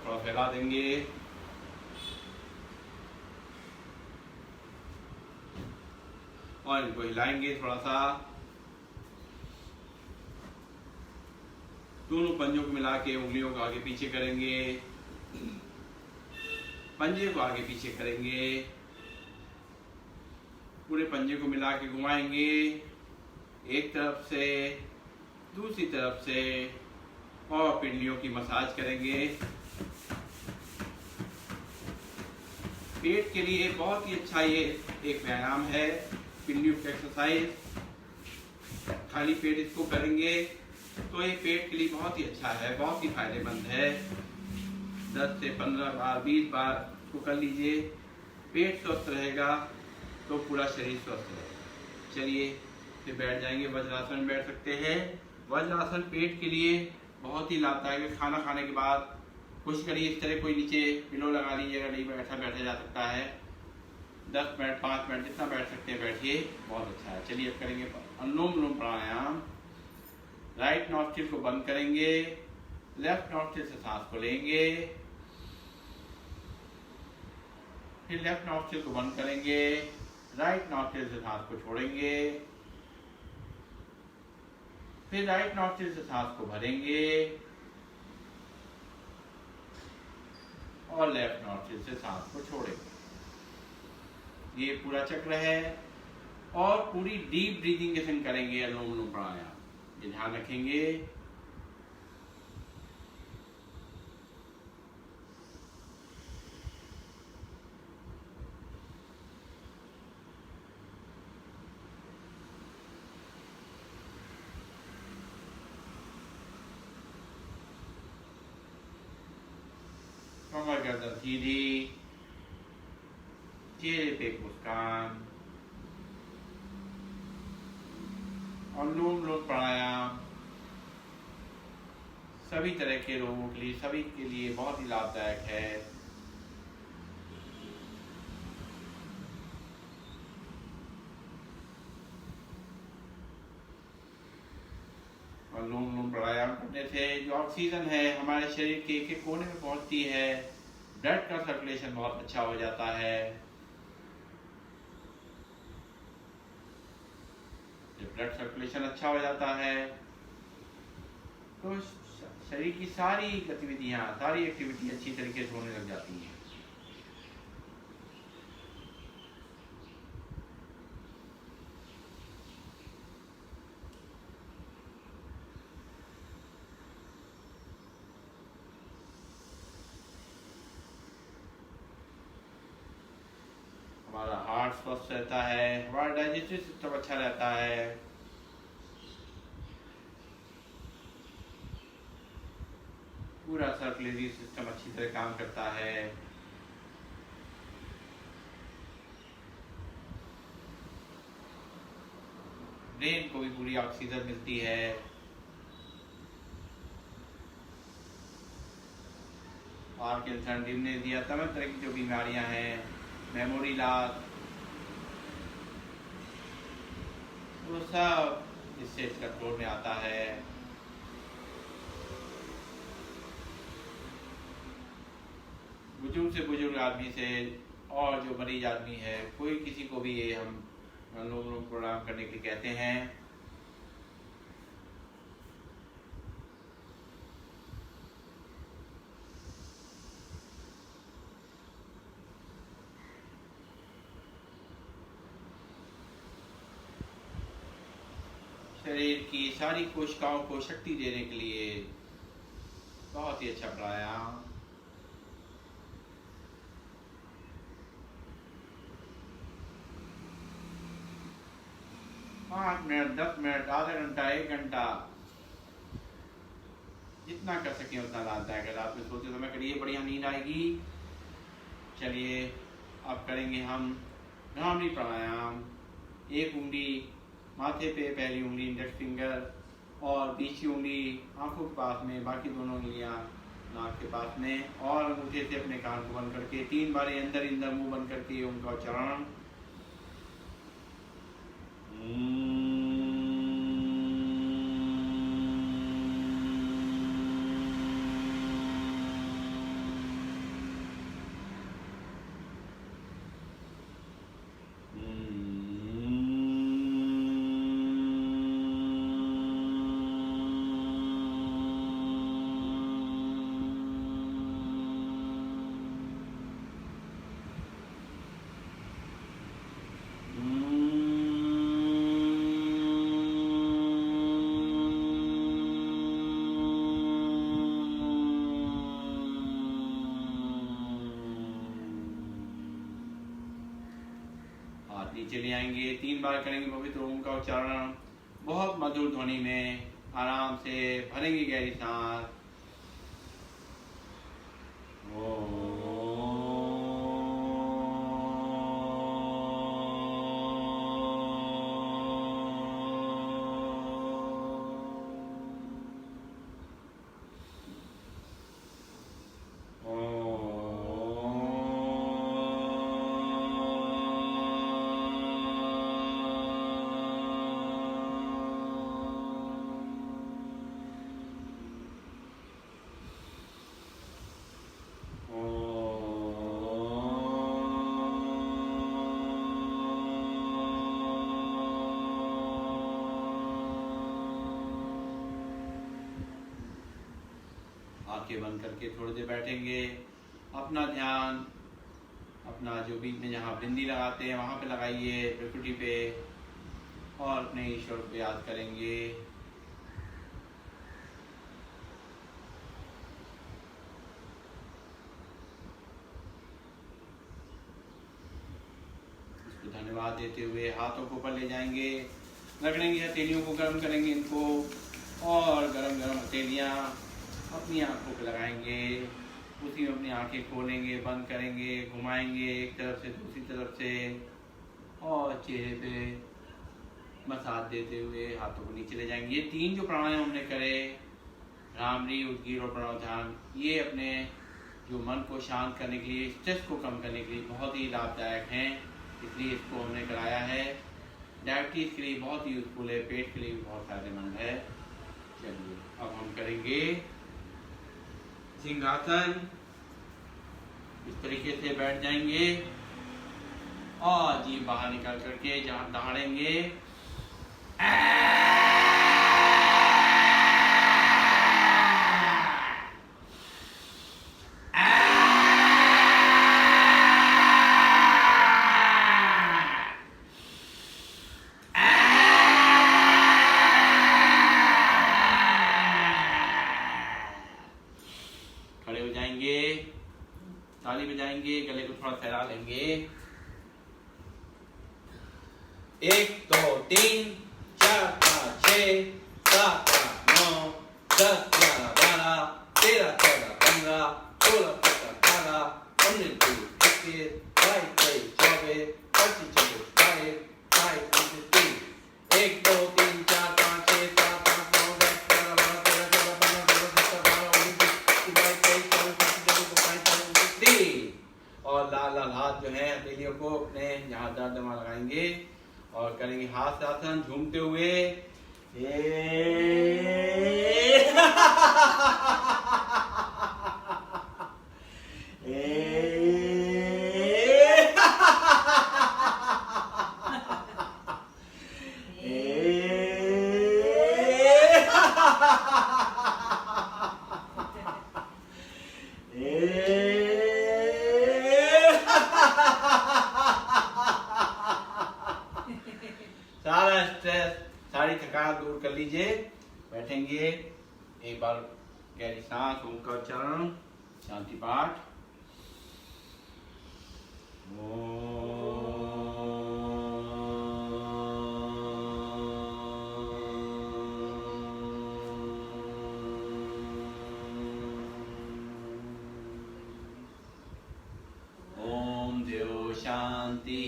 थोड़ा फैला देंगे। और इनको हिलाएंगे थोड़ा सा। दोनों पंजों को मिला के उंगलियों को आगे पीछे करेंगे, पंजे को आगे पीछे करेंगे, पूरे पंजे को मिला के घुमाएंगे एक तरफ से दूसरी तरफ से, और पिंडलियों की मसाज करेंगे। पेट के लिए बहुत ही अच्छा ये एक व्यायाम है, पिंडलियों की एक्सरसाइज। खाली पेट इसको करेंगे तो ये पेट के लिए बहुत ही अच्छा है, बहुत ही फायदेमंद है। 10 से 15 बार 20 बार को कर लीजिए। पेट स्वस्थ रहेगा तो पूरा शरीर स्वस्थ रहेगा। चलिए फिर बैठ जाएंगे, वज्रासन में बैठ सकते हैं। वज्रासन पेट के लिए बहुत ही लाभदायक है। खाना खाने के बाद कुछ करिए, इस तरह कोई नीचे पिलो लगा लीजिएगा, नहीं बैठा जा सकता है। 10 मिनट 5 मिनट जितना बैठ सकते हैं बैठिए, बहुत अच्छा है। चलिए अब करेंगे अनुलोम विलोम प्राणायाम। राइट नॉस्ट्रिल को बंद करेंगे, लेफ्ट नॉस्ट्रिल से सांस को लेंगे, फिर लेफ्ट नॉस्ट्रिल को बंद करेंगे, राइट नॉस्ट्रिल से सांस को छोड़ेंगे, फिर राइट नॉस्ट्रिल से सांस को भरेंगे और लेफ्ट नॉस्ट्रिल से सांस को छोड़ेंगे। ये पूरा चक्र है और पूरी डीप ब्रीदिंग के संग करेंगे अनुलोम विलोम प्राणायाम। ये ध्यान रखेंगे। कमर गर्दन सीधी, चेहरे पे एक मुस्कान। अनुलोम विलोम प्राणायाम सभी तरह के लोगों के लिए, सभी के लिए बहुत ही लाभदायक है। अनुलोम विलोम प्राणायाम करने से जो ऑक्सीजन है हमारे शरीर के एक एक कोने में पहुंचती है, ब्लड का सर्कुलेशन बहुत अच्छा हो जाता है। जब ब्लड सर्कुलेशन अच्छा हो जाता है तो शरीर की सारी गतिविधियां, सारी एक्टिविटी अच्छी तरीके से होने लग जाती हैं। हमारा हार्ट स्वस्थ रहता है, हमारा डाइजेस्टिव सिस्टम अच्छा रहता है। पूरा सर्कुलेटरी सिस्टम अच्छी तरह काम करता है। ब्रेन को भी पूरी ऑक्सीजन मिलती है। पार्किंसन, डिमेंशिया, तमाम तरह की जो बीमारियां हैं, मेमोरी लॉस, वो सब इससे कंट्रोल में आता है। बुजुर्ग से बुजुर्ग आदमी से और जो मरीज आदमी है, कोई किसी को भी ये हम अनुलोम विलोम प्राणायाम करने के लिए कहते हैं। शरीर की सारी कोशिकाओं को शक्ति देने के लिए बहुत ही अच्छा प्राणायाम। 5 मिनट 10 मिनट आधा घंटा 1 घंटा जितना कर सके उतना लाभदायक है। रात में सोते समय करिए, बढ़िया नींद आएगी। चलिए अब करेंगे हम भ्रामरी प्राणायाम। एक उंगली माथे पे, पहली उंगली इंडेक्स फिंगर और बीच उंगली आंखों के पास में, बाकी दोनों उंगलियां नाक के पास में, और अंगूठे से अपने कान को बंद करके 3 बार अंदर मुंह बंद करके उनका उच्चारण। नीचे ले आएंगे। 3 बार करेंगे पवित्र ओम का उच्चारण। बहुत मधुर ध्वनि में आराम से भरेंगे गहरी सांस। आंखें बंद करके थोड़ी देर बैठेंगे। अपना ध्यान अपना जो बीच में जहाँ बिंदी लगाते हैं वहाँ पे लगाइए, प्रकृति पे, और अपने ईश्वर को याद करेंगे। इसको धन्यवाद देते हुए हाथों को ऊपर ले जाएंगे, रगड़ेंगे, हथेलियों को गर्म करेंगे इनको, और गरम गरम हथेलियाँ अपनी आंखों पे लगाएंगे। उसी में अपनी आंखें खोलेंगे, बंद करेंगे, घुमाएंगे एक तरफ से दूसरी तरफ से, और चेहरे पे मसाज देते हुए हाथों को नीचे ले जाएंगे। ये 3 जो प्राणायाम हमने करे, भ्रामरी, उद्गीर और प्रणव ध्यान, ये अपने जो मन को शांत करने के लिए, स्ट्रेस को कम करने के लिए बहुत ही लाभदायक हैं। इसलिए इसको हमने कराया है। डायबिटीज के लिए बहुत ही यूजफुल है, पेट के लिए भी बहुत फायदेमंद है। चलिए अब हम करेंगे सिंहासन। इस तरीके से बैठ जाएंगे और जीभ बाहर निकाल करके जहां दहाड़ेंगे, खड़े हो जाएंगे, ताली बजाएंगे, गले को थोड़ा फैला लेंगे। 1 2 3 4 5 6 7 8 9 10 11 12 13 14 15 16 17 18 19 20 21 22 23 24 25 26 27 28 29 30 1 2 3 4 5 6 7 8 9 10 11 12 13 14 15 16 17 18 19 20 और लाल लाल हाथ जो है हथेलियों को अपने यहाँ दर्द में लगाएंगे और करेंगे हाथ आसन झूमते हुए। सारा स्ट्रेस, सारी थकान दूर कर लीजिए। बैठेंगे, एक बार गहरी सांस, ओम का उच्चारण, शांति पाठ। ओम देव शांति,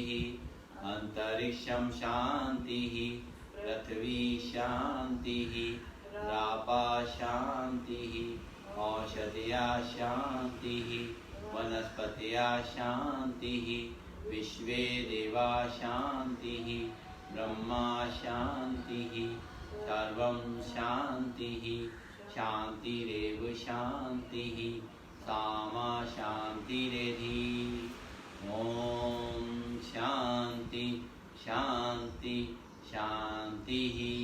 अंतरिक्षं शांतिः, पृथ्वी शांतिः, रापा शांतिः, औषधया शांतिः, वनस्पतया शांतिः, विश्वे देवा शांतिः, ब्रह्मा शांतिः, सर्वं शांतिः, शांतिरेव शांतिः, सामा शांतिरेधि। ओम शांति शांति शांति ही।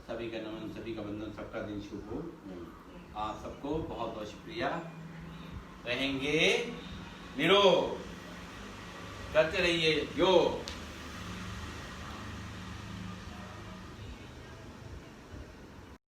सभी का नमन, सभी का वंदन, सबका दिन शुभ हो। आप सबको बहुत बहुत शुक्रिया। रहेंगे निरोग, करते रहिए योग।